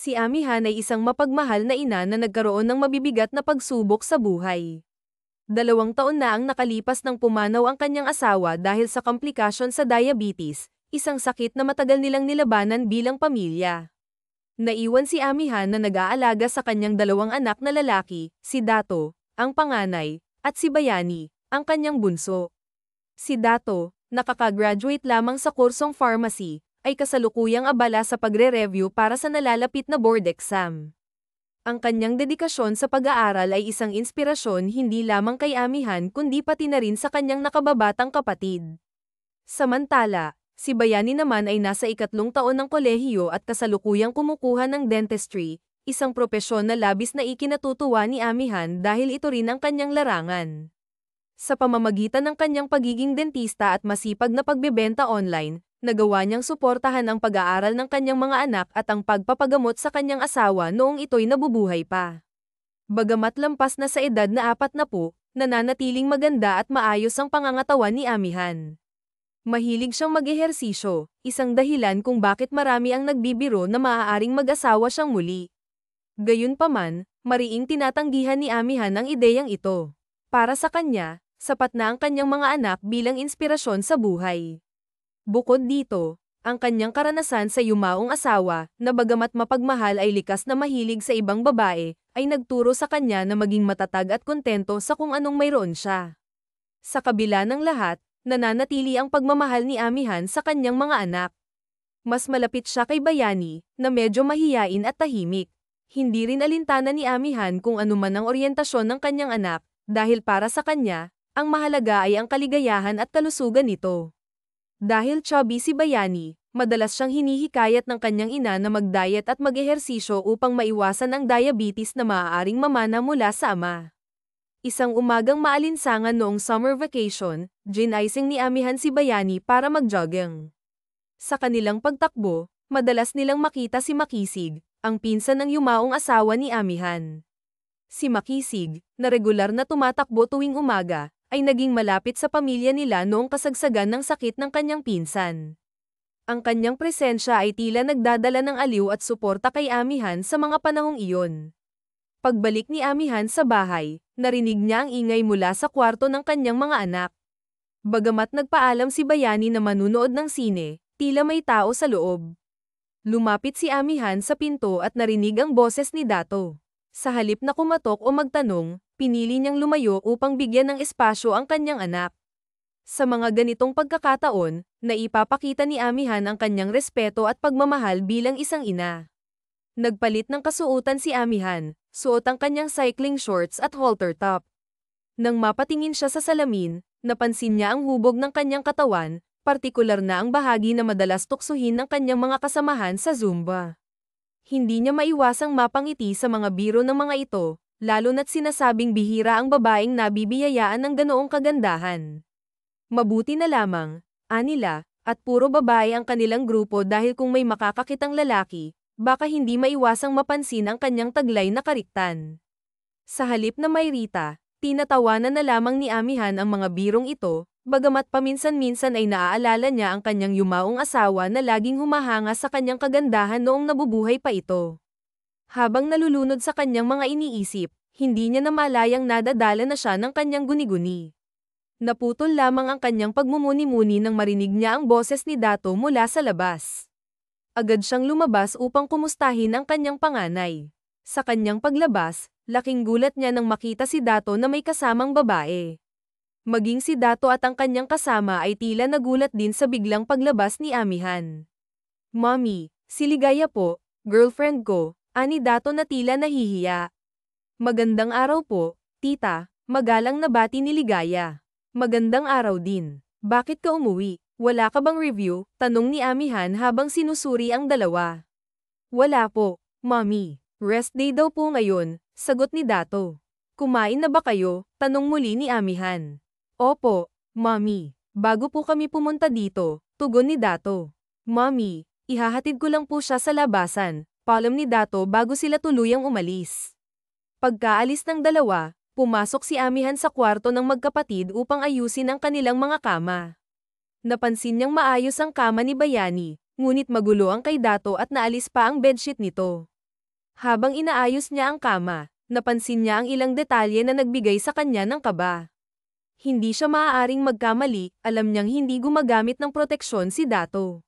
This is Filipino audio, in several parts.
Si Amihan ay isang mapagmahal na ina na nagkaroon ng mabibigat na pagsubok sa buhay. 2 taon na ang nakalipas nang pumanaw ang kanyang asawa dahil sa komplikasyon sa diabetes, isang sakit na matagal nilang nilabanan bilang pamilya. Naiwan si Amihan na nag-aalaga sa kanyang 2 anak na lalaki, si Dato, ang panganay, at si Bayani, ang kanyang bunso. Si Dato, nakakagraduate lamang sa kursong pharmacy, ay kasalukuyang abala sa pagre-review para sa nalalapit na board exam. Ang kanyang dedikasyon sa pag-aaral ay isang inspirasyon hindi lamang kay Amihan kundi pati na rin sa kanyang nakababatang kapatid. Samantala, si Bayani naman ay nasa 3 taon ng kolehiyo at kasalukuyang kumukuha ng dentistry, isang propesyon na labis na ikinatutuwa ni Amihan dahil ito rin ang kanyang larangan. Sa pamamagitan ng kanyang pagiging dentista at masipag na pagbebenta online, nagawa niyang suportahan ang pag-aaral ng kanyang mga anak at ang pagpapagamot sa kanyang asawa noong ito'y nabubuhay pa. Bagamat lampas na sa edad na 40, nananatiling maganda at maayos ang pangangatawan ni Amihan. Mahilig siyang mag-ehersisyo, isang dahilan kung bakit marami ang nagbibiro na maaaring mag-asawa siyang muli. Gayunpaman, mariing tinatanggihan ni Amihan ang ideyang ito. Para sa kanya, sapat na ang kanyang mga anak bilang inspirasyon sa buhay. Bukod dito, ang kanyang karanasan sa yumaong asawa, na bagamat mapagmahal ay likas na mahilig sa ibang babae, ay nagturo sa kanya na maging matatag at kontento sa kung anong mayroon siya. Sa kabila ng lahat, nananatili ang pagmamahal ni Amihan sa kanyang mga anak. Mas malapit siya kay Bayani, na medyo mahiyain at tahimik. Hindi rin alintana ni Amihan kung anuman ang oryentasyon ng kanyang anak, dahil para sa kanya, ang mahalaga ay ang kaligayahan at kalusugan nito. Dahil chubby si Bayani, madalas siyang hinihikayat ng kanyang ina na mag-diet at mag-ehersisyo upang maiwasan ang diabetes na maaaring mamana mula sa ama. Isang umagang maalinsangan noong summer vacation, ginising ni Amihan si Bayani para mag-jogging. Sa kanilang pagtakbo, madalas nilang makita si Makisig, ang pinsan ng yumaong asawa ni Amihan. Si Makisig, na regular na tumatakbo tuwing umaga, ay naging malapit sa pamilya nila noong kasagsagan ng sakit ng kanyang pinsan. Ang kanyang presensya ay tila nagdadala ng aliw at suporta kay Amihan sa mga panahong iyon. Pagbalik ni Amihan sa bahay, narinig niya ang ingay mula sa kwarto ng kanyang mga anak. Bagamat nagpaalam si Bayani na manunood ng sine, tila may tao sa loob. Lumapit si Amihan sa pinto at narinig ang boses ni Dato. Sa halip na kumatok o magtanong, pinili niyang lumayo upang bigyan ng espasyo ang kanyang anak. Sa mga ganitong pagkakataon, naipapakita ni Amihan ang kanyang respeto at pagmamahal bilang isang ina. Nagpalit ng kasuotan si Amihan, suot ang kanyang cycling shorts at halter top. Nang mapatingin siya sa salamin, napansin niya ang hubog ng kanyang katawan, partikular na ang bahagi na madalas tuksuhin ng kanyang mga kasamahan sa Zumba. Hindi niya maiwasang mapangiti sa mga biro ng mga ito, lalo na't sinasabing bihira ang babaeng nabibiyayaan ng ganoong kagandahan. Mabuti na lamang, anila, at puro babae ang kanilang grupo dahil kung may makakakitang lalaki, baka hindi maiwasang mapansin ang kanyang taglay na kariktan. Sa halip na may Rita, tinatawanan na lamang ni Amihan ang mga birong ito, bagamat paminsan-minsan ay naaalala niya ang kanyang yumaong asawa na laging humahanga sa kanyang kagandahan noong nabubuhay pa ito. Habang nalulunod sa kanyang mga iniisip, hindi niya namalayang nadadala na siya ng kanyang guni-guni. Naputol lamang ang kanyang pagmumuni-muni nang marinig niya ang boses ni Dato mula sa labas. Agad siyang lumabas upang kumustahin ang kanyang panganay. Sa kanyang paglabas, laking gulat niya nang makita si Dato na may kasamang babae. Maging si Dato at ang kanyang kasama ay tila nagulat din sa biglang paglabas ni Amihan. "Mommy, si Ligaya po, girlfriend ko," ani Dato na tila nahihiya. "Magandang araw po, tita," magalang na bati ni Ligaya. "Magandang araw din. Bakit ka umuwi? Wala ka bang review?" tanong ni Amihan habang sinusuri ang dalawa. "Wala po, mommy. Rest day daw po ngayon," sagot ni Dato. "Kumain na ba kayo?" tanong muli ni Amihan. "Opo, mommy. Bago po kami pumunta dito," tugon ni Dato. "Mommy, ihahatid ko lang po siya sa labasan," paalam ni Dato bago sila tuluyang umalis. Pagkaalis ng dalawa, pumasok si Amihan sa kwarto ng magkapatid upang ayusin ang kanilang mga kama. Napansin niyang maayos ang kama ni Bayani, ngunit magulo ang kay Dato at naalis pa ang bedsheet nito. Habang inaayos niya ang kama, napansin niya ang ilang detalye na nagbigay sa kanya ng kaba. Hindi siya maaaring magkamali, alam niyang hindi gumagamit ng proteksyon si Dato.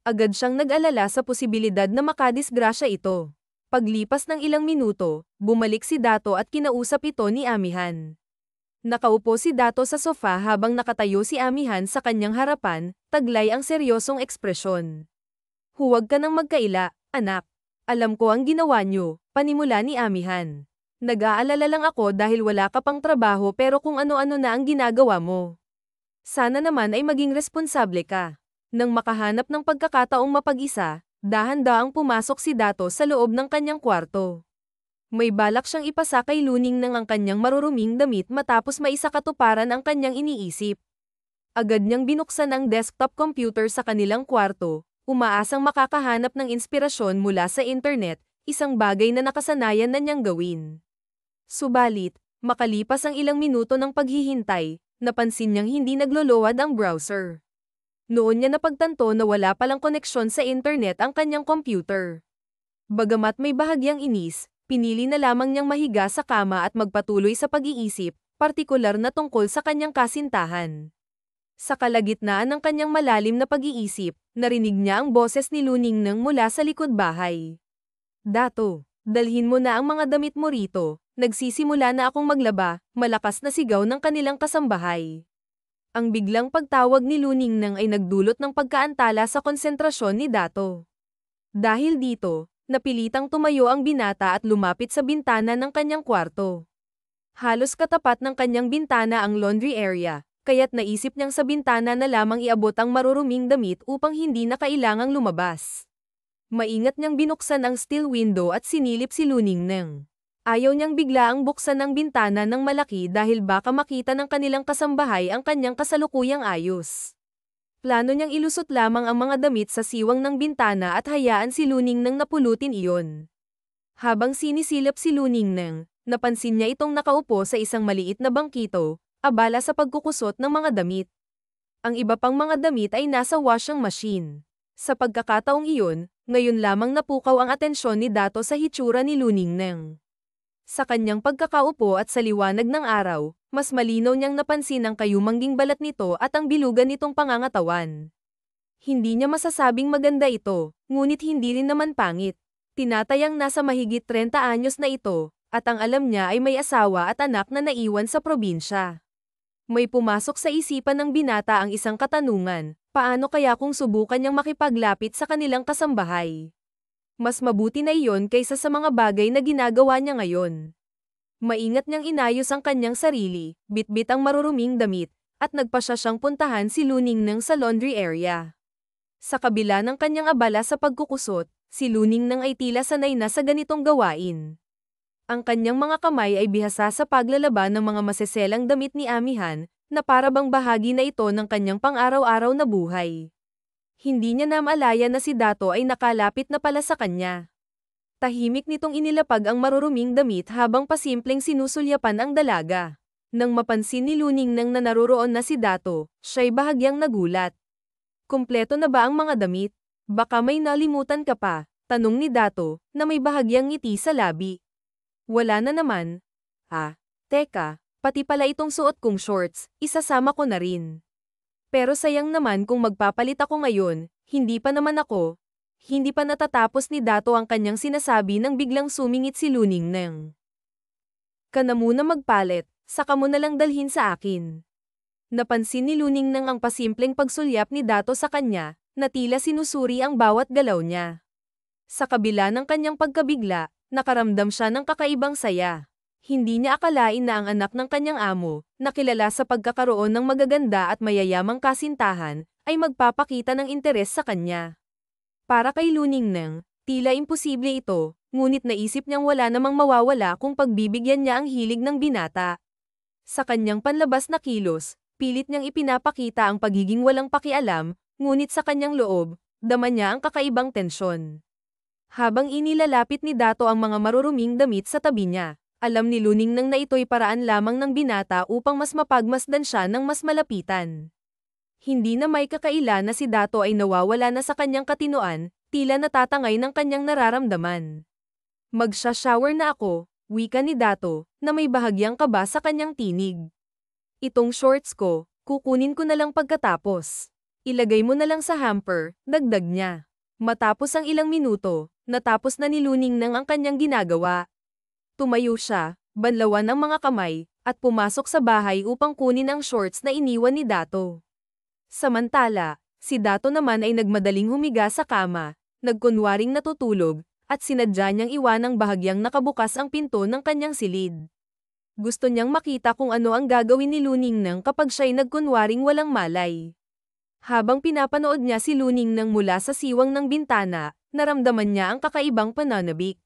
Agad siyang nag-alala sa posibilidad na makadisgrasya ito. Paglipas ng ilang minuto, bumalik si Dato at kinausap ito ni Amihan. Nakaupo si Dato sa sofa habang nakatayo si Amihan sa kanyang harapan, taglay ang seryosong ekspresyon. Huwag ka nang magkaila, anak. Alam ko ang ginawa niyo, panimula ni Amihan. Nag-aalala lang ako dahil wala ka pang trabaho pero kung ano-ano na ang ginagawa mo. Sana naman ay maging responsable ka. Nang makahanap ng pagkakataong mapag-isa, dahan-daang pumasok si Dato sa loob ng kanyang kwarto. May balak siyang ipasa kay Luning nang ang kanyang maruruming damit matapos maisakatuparan ang kanyang iniisip. Agad niyang binuksan ang desktop computer sa kanilang kwarto, umaasang makakahanap ng inspirasyon mula sa internet, isang bagay na nakasanayan na niyang gawin. Subalit, makalipas ang ilang minuto ng paghihintay, napansin niyang hindi naglolowad ang browser. Noon niya napagtanto na wala palang koneksyon sa internet ang kanyang computer. Bagamat may bahagyang inis, pinili na lamang niyang mahiga sa kama at magpatuloy sa pag-iisip, partikular na tungkol sa kanyang kasintahan. Sa kalagitnaan ng kanyang malalim na pag-iisip, narinig niya ang boses ni Luningnang mula sa likod bahay. Dato, dalhin mo na ang mga damit mo rito, nagsisimula na akong maglaba, malakas na sigaw ng kanilang kasambahay. Ang biglang pagtawag ni Luningnang ay nagdulot ng pagkaantala sa konsentrasyon ni Dato. Dahil dito, napilitang tumayo ang binata at lumapit sa bintana ng kanyang kwarto. Halos katapat ng kanyang bintana ang laundry area, kaya't naisip niyang sa bintana na lamang iabot ang maruruming damit upang hindi na kailangang lumabas. Maingat niyang binuksan ang steel window at sinilip si Luningnang. Ayaw niyang biglaang buksan ang bintana ng malaki dahil baka makita ng kanilang kasambahay ang kanyang kasalukuyang ayos. Plano niyang ilusot lamang ang mga damit sa siwang ng bintana at hayaan si Luningnang napulutin iyon. Habang sinisilip si Luningnang, napansin niya itong nakaupo sa isang maliit na bangkito, abala sa pagkukusot ng mga damit. Ang iba pang mga damit ay nasa washing machine. Sa pagkakataong iyon, ngayon lamang napukaw ang atensyon ni Dato sa hitsura ni Luningnang. Sa kanyang pagkakaupo at sa liwanag ng araw, mas malinaw niyang napansin ang kayumangging balat nito at ang bilugan nitong pangangatawan. Hindi niya masasabing maganda ito, ngunit hindi rin naman pangit. Tinatayang nasa mahigit 30 anyos na ito, at ang alam niya ay may asawa at anak na naiwan sa probinsya. May pumasok sa isipan ng binata ang isang katanungan, paano kaya kung subukan niyang makipaglapit sa kanilang kasambahay? Mas mabuti na iyon kaysa sa mga bagay na ginagawa niya ngayon. Maingat niyang inayos ang kanyang sarili, bitbit ang maruruming damit, at nagpasya siyang puntahan si Luningnang sa laundry area. Sa kabila ng kanyang abala sa pagkukusot, si Luningnang ay tila sanay na sa ganitong gawain. Ang kanyang mga kamay ay bihasa sa paglalaba ng mga maseselang damit ni Amihan, na parabang bahagi na ito ng kanyang pang-araw-araw na buhay. Hindi niya namalaya na si Dato ay nakalapit na pala sa kanya. Tahimik nitong inilapag ang maruruming damit habang pasimpleng sinusulyapan ang dalaga. Nang mapansin ni Luningnang na naroroon na si Dato, siya'y bahagyang nagulat. Kumpleto na ba ang mga damit? Baka may nalimutan ka pa, tanong ni Dato, na may bahagyang ngiti sa labi. Wala na naman. Teka, pati pala itong suot kong shorts, isasama ko na rin. Pero sayang naman kung magpapalit ako ngayon, hindi pa natatapos ni Dato ang kanyang sinasabi nang biglang sumingit si Luningnang. Ka na muna magpalit, saka mo na lang dalhin sa akin. Napansin ni Luningnang ang pasimpleng pagsulyap ni Dato sa kanya, na tila sinusuri ang bawat galaw niya. Sa kabila ng kanyang pagkabigla, nakaramdam siya ng kakaibang saya. Hindi niya akalain na ang anak ng kanyang amo, na kilala sa pagkakaroon ng magaganda at mayayamang kasintahan, ay magpapakita ng interes sa kanya. Para kay Luningnang, tila imposible ito, ngunit naisip niyang wala namang mawawala kung pagbibigyan niya ang hilig ng binata. Sa kanyang panlabas na kilos, pilit niyang ipinapakita ang pagiging walang pakialam, ngunit sa kanyang loob, dama niya ang kakaibang tensyon. Habang inilalapit ni Dato ang mga maruruming damit sa tabi niya, alam ni Luningnang na ito'y paraan lamang ng binata upang mas mapagmasdan siya ng mas malapitan. Hindi na may kakaila na si Dato ay nawawala na sa kanyang katinoan, tila natatangay ng kanyang nararamdaman. Magsha-shower na ako, wika ni Dato, na may bahagyang kaba sa kanyang tinig. Itong shorts ko, kukunin ko na lang pagkatapos. Ilagay mo na lang sa hamper, dagdag niya. Matapos ang ilang minuto, natapos na ni Luningning ang kanyang ginagawa. Tumayo siya, banlawan ang mga kamay, at pumasok sa bahay upang kunin ang shorts na iniwan ni Dato. Samantala, si Dato naman ay nagmadaling humiga sa kama, nagkunwaring natutulog, at sinadya niyang iwanang bahagyang nakabukas ang pinto ng kanyang silid. Gusto niyang makita kung ano ang gagawin ni Luningning kapag siya'y nagkunwaring walang malay. Habang pinapanood niya si Luningning mula sa siwang ng bintana, naramdaman niya ang kakaibang pananabik.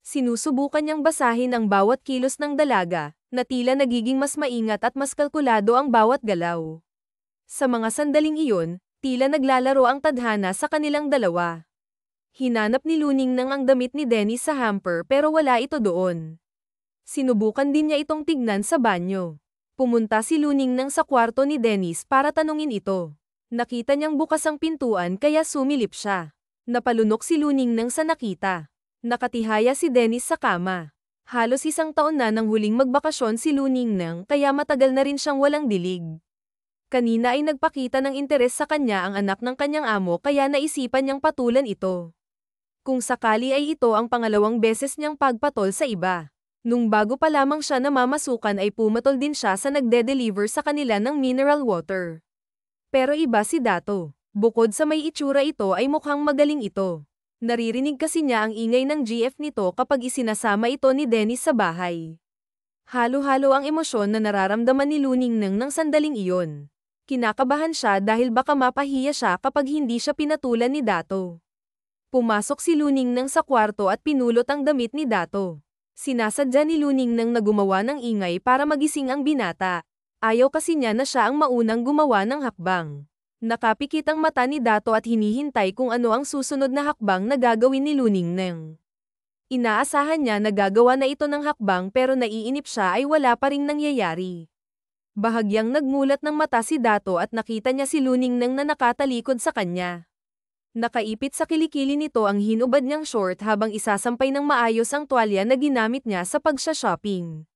Sinusubukan niyang basahin ang bawat kilos ng dalaga, na tila nagiging mas maingat at mas kalkulado ang bawat galaw. Sa mga sandaling iyon, tila naglalaro ang tadhana sa kanilang dalawa. Hinanap ni Luningning ang damit ni Dennis sa hamper pero wala ito doon. Sinubukan din niya itong tignan sa banyo. Pumunta si Luningning sa kwarto ni Dennis para tanungin ito. Nakita niyang bukas ang pintuan kaya sumilip siya. Napalunok si Luningning sa nakita. Nakatihaya si Dennis sa kama. Halos 1 taon na nang huling magbakasyon si Luningning kaya matagal na rin siyang walang dilig. Kanina ay nagpakita ng interes sa kanya ang anak ng kanyang amo kaya naisipan niyang patulan ito. Kung sakali ay ito ang pangalawang beses niyang pagpatol sa iba. Nung bago pa lamang siya namamasukan ay pumatol din siya sa nagde-deliver sa kanila ng mineral water. Pero iba si Dato. Bukod sa may itsura ito ay mukhang magaling ito. Naririnig kasi niya ang ingay ng GF nito kapag isinasama ito ni Dennis sa bahay. Halo-halo ang emosyon na nararamdaman ni Luningning ng sandaling iyon. Kinakabahan siya dahil baka mapahiya siya kapag hindi siya pinatulan ni Dato. Pumasok si Luningning sa kwarto at pinulot ang damit ni Dato. Sinasadya ni Luningning na gumawa ng ingay para magising ang binata. Ayaw kasi niya na siya ang maunang gumawa ng hakbang. Nakapikit ang mata ni Dato at hinihintay kung ano ang susunod na hakbang na gagawin ni Luningning. Inaasahan niya na gagawa na ito ng hakbang pero naiinip siya ay wala pa ring nangyayari. Bahagyang nagmulat ng mata si Dato at nakita niya si Luningning na nakatalikod sa kanya. Nakaipit sa kilikili nito ang hinubad niyang short habang isasampay ng maayos ang tuwalya na ginamit niya sa pagsha-shopping.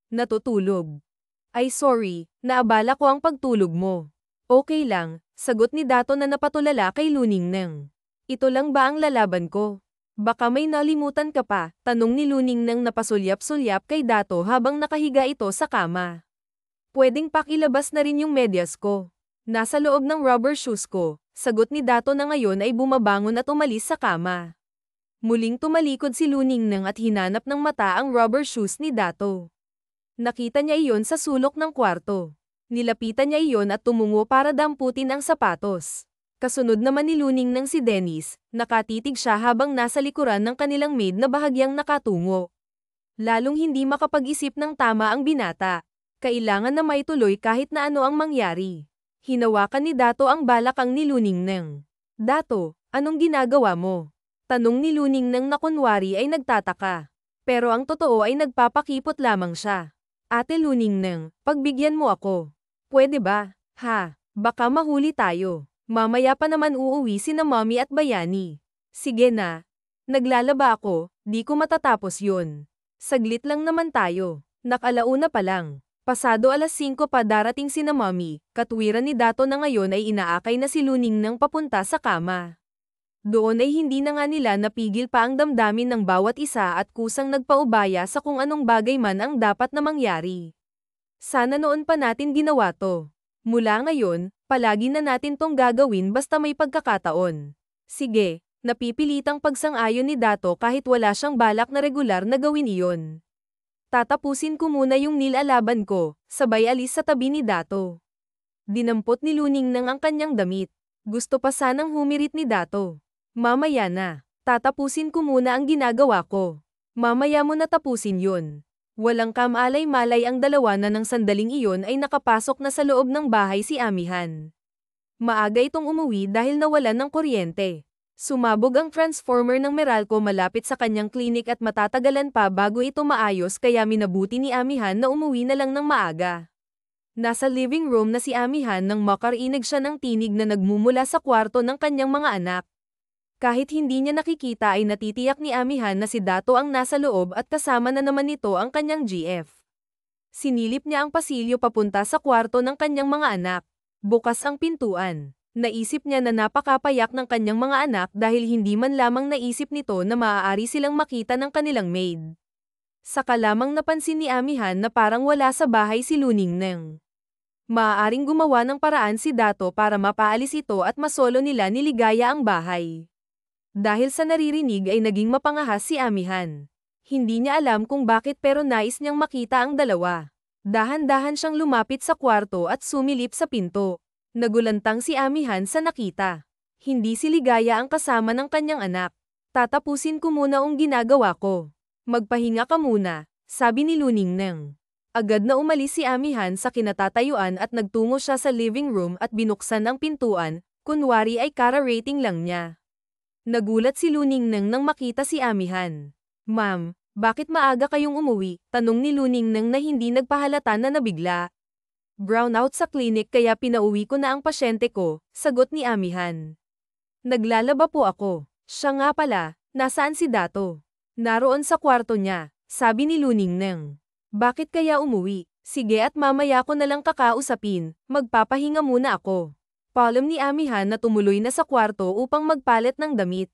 Natutulog. Ay sorry, naabala ko ang pagtulog mo. Okay lang, sagot ni Dato na napatulala kay Luningning. Ito lang ba ang lalaban ko? Baka may nalimutan ka pa, tanong ni Luningning na pasulyap-sulyap kay Dato habang nakahiga ito sa kama. Pwedeng pakilabas na rin yung medyas ko. Nasa loob ng rubber shoes ko, sagot ni Dato na ngayon ay bumabangon at umalis sa kama. Muling tumalikod si Luningning at hinanap ng mata ang rubber shoes ni Dato. Nakita niya iyon sa sulok ng kwarto. Nilapitan niya iyon at tumungo para damputin ang sapatos. Kasunod naman ni Luningning si Dennis, nakatitig siya habang nasa likuran ng kanilang maid na bahagyang nakatungo. Lalong hindi makapag-isip ng tama ang binata. Kailangan na maituloy kahit na ano ang mangyari. Hinawakan ni Dato ang balakang ni Luningning. Dato, anong ginagawa mo? Tanong ni Luningning na kunwari ay nagtataka. Pero ang totoo ay nagpapakipot lamang siya. Ate Luningning, pagbigyan mo ako. Pwede ba? Ha, baka mahuli tayo. Mamaya pa naman uuwi sina Mommy at Bayani. Sige na. Naglalaba ako, di ko matatapos yun. Saglit lang naman tayo. Nakalauna pa lang. Pasado 5:00 pa darating sina Mommy, katwiran ni Dato na ngayon ay inaakay na si Luningning papunta sa kama. Doon ay hindi na nga nila napigil pa ang damdamin ng bawat isa at kusang nagpaubaya sa kung anong bagay man ang dapat na mangyari. Sana noon pa natin ginawa to. Mula ngayon, palagi na natin tong gagawin basta may pagkakataon. Sige, napipilitang pagsang-ayon ni Dato kahit wala siyang balak na regular na gawin iyon. Tatapusin ko muna yung nilalaban ko, sabay alis sa tabi ni Dato. Dinampot ni Luningning ang kanyang damit. Gusto pa sanang humirit ni Dato. Mamaya na. Tatapusin ko muna ang ginagawa ko. Mamaya mo na tapusin yun. Walang kamalay-malay ang dalawa na ng sandaling iyon ay nakapasok na sa loob ng bahay si Amihan. Maaga itong umuwi dahil nawalan ng kuryente. Sumabog ang transformer ng Meralco malapit sa kanyang klinik at matatagalan pa bago ito maayos kaya minabuti ni Amihan na umuwi na lang ng maaga. Nasa living room na si Amihan nang makarinig siya ng tinig na nagmumula sa kwarto ng kanyang mga anak. Kahit hindi niya nakikita ay natitiyak ni Amihan na si Dato ang nasa loob at kasama na naman nito ang kanyang GF. Sinilip niya ang pasilyo papunta sa kwarto ng kanyang mga anak. Bukas ang pintuan. Naisip niya na napakapayak ng kanyang mga anak dahil hindi man lamang naisip nito na maaari silang makita ng kanilang maid. Saka lamang napansin ni Amihan na parang wala sa bahay si Luningneng. Maaaring gumawa ng paraan si Dato para mapaalis ito at masolo nila ni Ligaya ang bahay. Dahil sa naririnig ay naging mapangahas si Amihan. Hindi niya alam kung bakit pero nais niyang makita ang dalawa. Dahan-dahan siyang lumapit sa kwarto at sumilip sa pinto. Nagulantang si Amihan sa nakita. Hindi si Ligaya ang kasama ng kanyang anak. Tatapusin ko muna ang ginagawa ko. Magpahinga ka muna, sabi ni Luningneng. Agad na umalis si Amihan sa kinatatayuan at nagtungo siya sa living room at binuksan ang pintuan, kunwari ay kara-rating lang niya. Nagulat si Luningneng nang makita si Amihan. Ma'am, bakit maaga kayong umuwi? Tanong ni Luningneng na hindi nagpahalata na nabigla. Brownout sa klinik kaya pinauwi ko na ang pasyente ko, sagot ni Amihan. Naglalaba po ako. Siya nga pala, nasaan si Dato? Naroon sa kwarto niya, sabi ni Luningneng. Bakit kaya umuwi? Sige at mamaya ko na lang kakausapin, magpapahinga muna ako. Paalam ni Amihan na tumuloy na sa kwarto upang magpalit ng damit.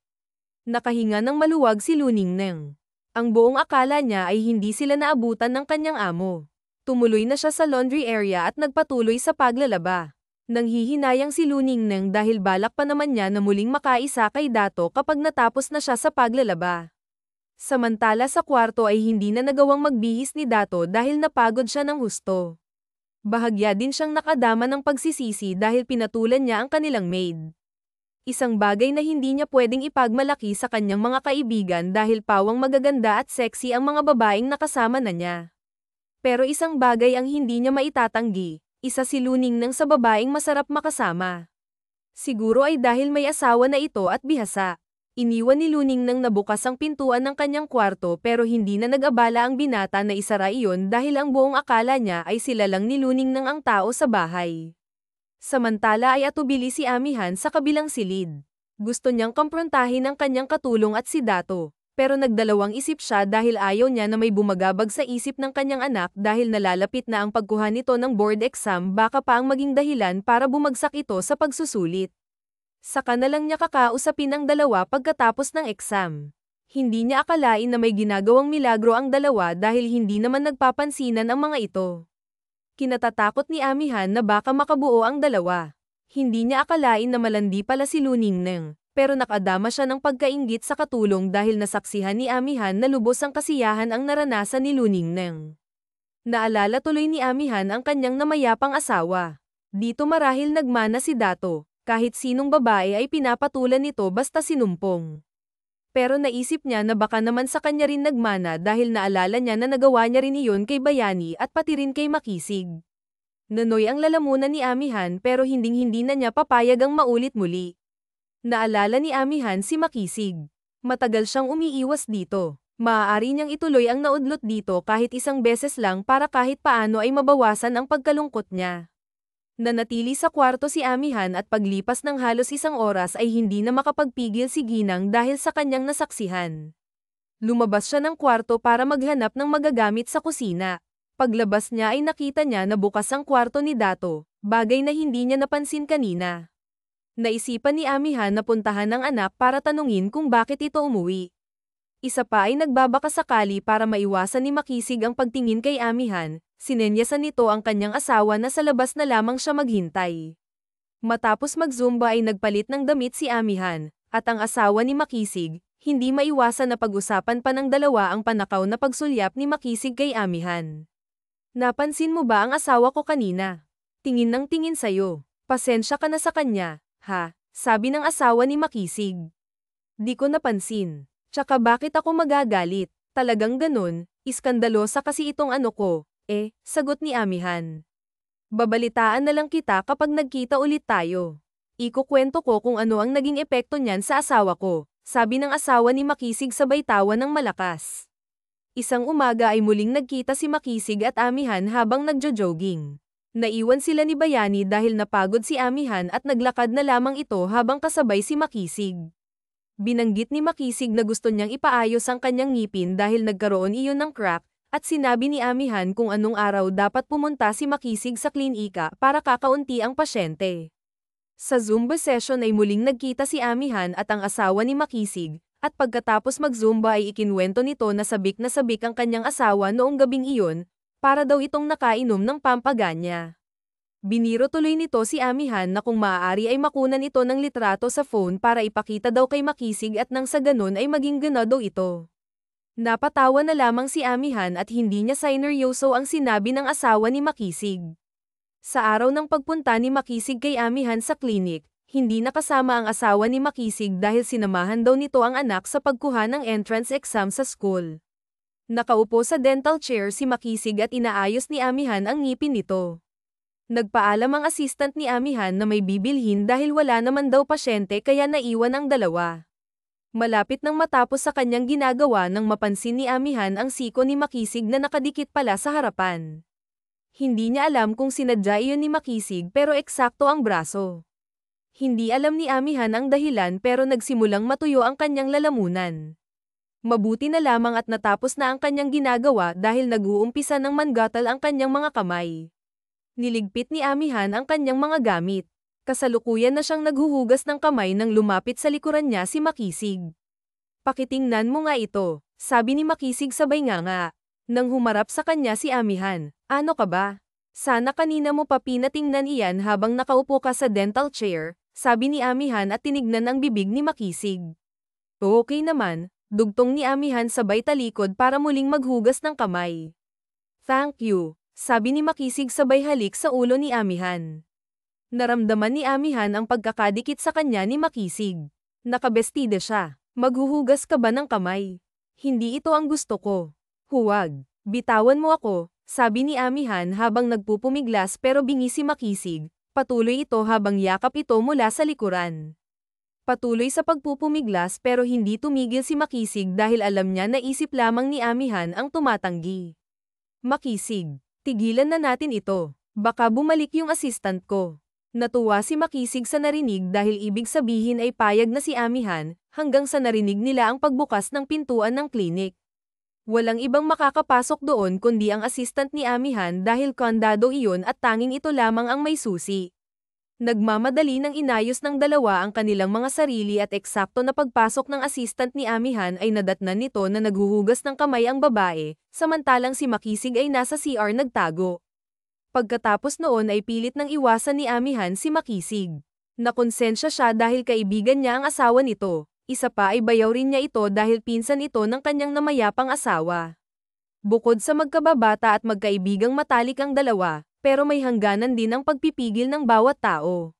Nakahinga ng maluwag si Luningneng. Ang buong akala niya ay hindi sila naabutan ng kanyang amo. Tumuloy na siya sa laundry area at nagpatuloy sa paglalaba. Nanghihinayang si Luningneng dahil balak pa naman niya na muling makaisa kay Dato kapag natapos na siya sa paglalaba. Samantala sa kwarto ay hindi na nagawang magbihis ni Dato dahil napagod siya ng husto. Bahagya din siyang nakadama ng pagsisisi dahil pinatulan niya ang kanilang maid. Isang bagay na hindi niya pwedeng ipagmalaki sa kanyang mga kaibigan dahil pawang magaganda at sexy ang mga babaeng nakasama na niya. Pero isang bagay ang hindi niya maitatanggi, isa si Luningneng sa babaeng masarap makasama. Siguro ay dahil may asawa na ito at bihasa. Iniwan ni Luningneng na bukas ang pintuan ng kanyang kwarto pero hindi na nag-abala ang binata na isara iyon dahil ang buong akala niya ay sila lang ni Luningneng ang tao sa bahay. Samantala ay atubili si Amihan sa kabilang silid. Gusto niyang kumprontahin ang kanyang katulong at si Dato, pero nagdalawang isip siya dahil ayaw niya na may bumagabag sa isip ng kanyang anak dahil nalalapit na ang pagkuha nito ng board exam baka pa ang maging dahilan para bumagsak ito sa pagsusulit. Saka na lang niya kakausapin ang dalawa pagkatapos ng exam. Hindi niya akalain na may ginagawang milagro ang dalawa dahil hindi naman nagpapansinan ang mga ito. Kinatatakot ni Amihan na baka makabuo ang dalawa. Hindi niya akalain na malandi pala si Luningneng, pero nakadama siya ng pagkainggit sa katulong dahil nasaksihan ni Amihan na lubos ang kasiyahan ang naranasan ni Luningneng. Naalala tuloy ni Amihan ang kanyang namayapang asawa. Dito marahil nagmana si Dato, kahit sinong babae ay pinapatulan nito basta sinumpong. Pero naisip niya na baka naman sa kanya rin nagmana dahil naalala niya na nagawa niya rin iyon kay Bayani at pati rin kay Makisig. Nanoy ang lalamunan ni Amihan pero hinding-hindi na niya papayag ang maulit muli. Naalala ni Amihan si Makisig. Matagal siyang umiiwas dito. Maaari niyang ituloy ang naudlot dito kahit isang beses lang para kahit paano ay mabawasan ang pagkalungkot niya. Nanatili sa kwarto si Amihan at paglipas ng halos isang oras ay hindi na makapagpigil si Ginang dahil sa kanyang nasaksihan. Lumabas siya ng kwarto para maghanap ng magagamit sa kusina. Paglabas niya ay nakita niya na bukas ang kwarto ni Dato, bagay na hindi niya napansin kanina. Naisipan ni Amihan na puntahan ang anak para tanungin kung bakit ito umuwi. Isa pa ay nagbabaka sakali para maiwasan ni Makisig ang pagtingin kay Amihan, sinenyasan nito ang kanyang asawa na sa labas na lamang siya maghintay. Matapos mag-zumba ay nagpalit ng damit si Amihan, at ang asawa ni Makisig, hindi maiwasan na pag-usapan pa ng dalawa ang panakaw na pagsulyap ni Makisig kay Amihan. Napansin mo ba ang asawa ko kanina? Tingin ng tingin sa'yo. Pasensya ka na sa kanya, ha? Sabi ng asawa ni Makisig. Di ko napansin. Tsaka bakit ako magagalit? Talagang ganun, iskandalosa kasi itong ano ko, sagot ni Amihan. Babalitaan na lang kita kapag nagkita ulit tayo. Ikukwento ko kung ano ang naging epekto niyan sa asawa ko, sabi ng asawa ni Makisig sabay tawa ng malakas. Isang umaga ay muling nagkita si Makisig at Amihan habang nagjo-jogging. Naiwan sila ni Bayani dahil napagod si Amihan at naglakad na lamang ito habang kasabay si Makisig. Binanggit ni Makisig na gusto niyang ipaayos ang kanyang ngipin dahil nagkaroon iyon ng crack, at sinabi ni Amihan kung anong araw dapat pumunta si Makisig sa klinika para kakaunti ang pasyente. Sa Zumba session ay muling nagkita si Amihan at ang asawa ni Makisig, at pagkatapos mag-Zumba ay ikinwento nito na sabik ang kanyang asawa noong gabing iyon, para daw itong nakainom ng pampaganya. Biniro tuloy nito si Amihan na kung maaari ay makunan ito ng litrato sa phone para ipakita daw kay Makisig at nang sa ganun ay maging ganado ito. Napatawa na lamang si Amihan at hindi niya sineryoso ang sinabi ng asawa ni Makisig. Sa araw ng pagpunta ni Makisig kay Amihan sa klinik, hindi nakasama ang asawa ni Makisig dahil sinamahan daw nito ang anak sa pagkuha ng entrance exam sa school. Nakaupo sa dental chair si Makisig at inaayos ni Amihan ang ngipin nito. Nagpaalam ang assistant ni Amihan na may bibilhin dahil wala naman daw pasyente kaya naiwan ang dalawa. Malapit nang matapos sa kanyang ginagawa nang mapansin ni Amihan ang siko ni Makisig na nakadikit pala sa harapan. Hindi niya alam kung sinadya iyon ni Makisig pero eksakto ang braso. Hindi alam ni Amihan ang dahilan pero nagsimulang matuyo ang kanyang lalamunan. Mabuti na lamang at natapos na ang kanyang ginagawa dahil nag-uumpisa ng manggatal ang kanyang mga kamay. Niligpit ni Amihan ang kanyang mga gamit. Kasalukuyan na siyang naghuhugas ng kamay nang lumapit sa likuran niya si Makisig. Pakitingnan mo nga ito, sabi ni Makisig sabay nganga. Nang humarap sa kanya si Amihan, ano ka ba? Sana kanina mo pa pinatingnan iyan habang nakaupo ka sa dental chair, sabi ni Amihan at tinignan ang bibig ni Makisig. Okay naman, dugtong ni Amihan sabay talikod para muling maghugas ng kamay. Thank you, sabi ni Makisig sabay halik sa ulo ni Amihan. Naramdaman ni Amihan ang pagkakadikit sa kanya ni Makisig. Nakabestida siya. Maghuhugas ka ba ng kamay? Hindi ito ang gusto ko. Huwag. Bitawan mo ako, sabi ni Amihan habang nagpupumiglas pero bingi si Makisig. Patuloy ito habang yakap ito mula sa likuran. Patuloy sa pagpupumiglas pero hindi tumigil si Makisig dahil alam niya na isip lamang ni Amihan ang tumatanggi. Makisig, tigilan na natin ito. Baka bumalik yung assistant ko. Natuwa si Makisig sa narinig dahil ibig sabihin ay payag na si Amihan, hanggang sa narinig nila ang pagbukas ng pintuan ng klinik. Walang ibang makakapasok doon kundi ang assistant ni Amihan dahil kondado iyon at tanging ito lamang ang may susi. Nagmamadali ng inayos ng dalawa ang kanilang mga sarili at eksakto na pagpasok ng assistant ni Amihan ay nadatnan nito na naghuhugas ng kamay ang babae, samantalang si Makisig ay nasa CR nagtago. Pagkatapos noon ay pilit nang iwasan ni Amihan si Makisig. Nakonsensya siya dahil kaibigan niya ang asawa nito, isa pa ay bayaw rin niya ito dahil pinsan ito ng kanyang namayapang asawa. Bukod sa magkababata at magkaibigang matalik ang dalawa, pero may hangganan din ang pagpipigil ng bawat tao.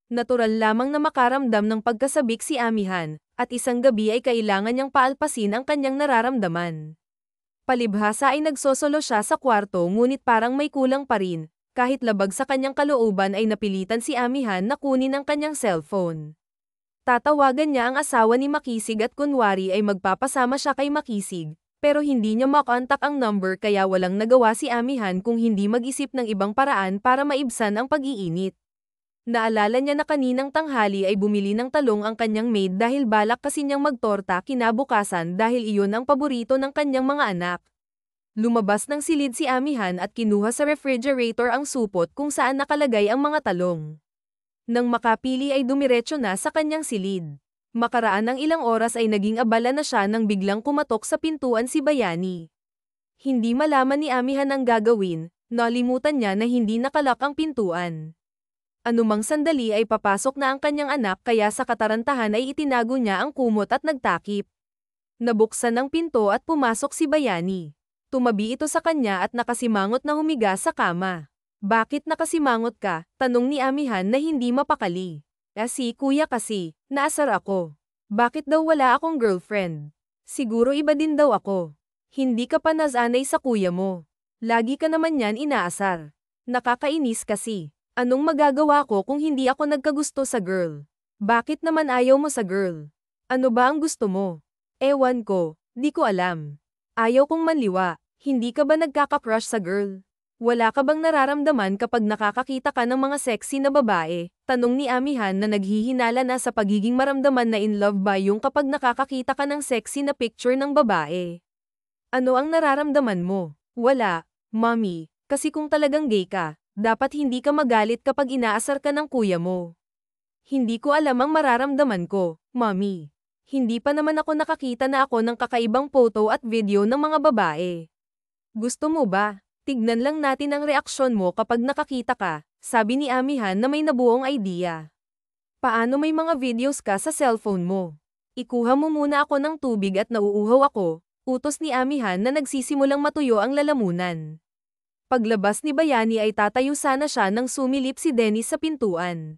Natural lamang na makaramdam ng pagkasabik si Amihan, at isang gabi ay kailangan niyang paalpasin ang kanyang nararamdaman. Palibhasa ay nagsosolo siya sa kwarto ngunit parang may kulang pa rin, kahit labag sa kanyang kalooban ay napilitan si Amihan na kunin ang kanyang cellphone. Tatawagan niya ang asawa ni Makisig at kunwari ay magpapasama siya kay Makisig, pero hindi niya makontak ang number kaya walang nagawa si Amihan kung hindi mag-isip ng ibang paraan para maibsan ang pag-iinit. Naalala niya na kaninang tanghali ay bumili ng talong ang kanyang maid dahil balak kasi niyang magtorta kinabukasan dahil iyon ang paborito ng kanyang mga anak. Lumabas ng silid si Amihan at kinuha sa refrigerator ang supot kung saan nakalagay ang mga talong. Nang makapili ay dumiretso na sa kanyang silid. Makaraan ng ilang oras ay naging abala na siya nang biglang kumatok sa pintuan si Bayani. Hindi malaman ni Amihan ang gagawin, nalimutan niya na hindi nakalak ang pintuan. Anumang sandali ay papasok na ang kanyang anak kaya sa katarantahan ay itinago niya ang kumot at nagtakip. Nabuksan ang pinto at pumasok si Bayani. Tumabi ito sa kanya at nakasimangot na humiga sa kama. Bakit nakasimangot ka? Tanong ni Amihan na hindi mapakali. Kasi kuya kasi, naasar ako. Bakit daw wala akong girlfriend? Siguro iba din daw ako. Hindi ka pa nasanay sa kuya mo. Lagi ka naman yan inaasar. Nakakainis kasi. Anong magagawa ko kung hindi ako nagkagusto sa girl? Bakit naman ayaw mo sa girl? Ano ba ang gusto mo? Ewan ko, di ko alam. Ayaw kong manliwa. Hindi ka ba nagkaka-crush sa girl? Wala ka bang nararamdaman kapag nakakakita ka ng mga sexy na babae? Tanong ni Amihan na naghihinala na sa pagiging maramdaman na in love ba yung kapag nakakakita ka ng sexy na picture ng babae. Ano ang nararamdaman mo? Wala, mommy, kasi kung talagang gay ka, dapat hindi ka magalit kapag inaasar ka ng kuya mo. Hindi ko alam ang mararamdaman ko, mommy. Hindi pa naman ako nakakita na ako ng kakaibang photo at video ng mga babae. Gusto mo ba? Tignan lang natin ang reaksyon mo kapag nakakita ka, sabi ni Amihan na may nabuong idea. Paano may mga videos ka sa cellphone mo? Ikuha mo muna ako ng tubig at nauuhaw ako, utos ni Amihan na nagsisimulang matuyo ang lalamunan. Paglabas ni Bayani ay tatayo sana siya nang sumilip si Dennis sa pintuan.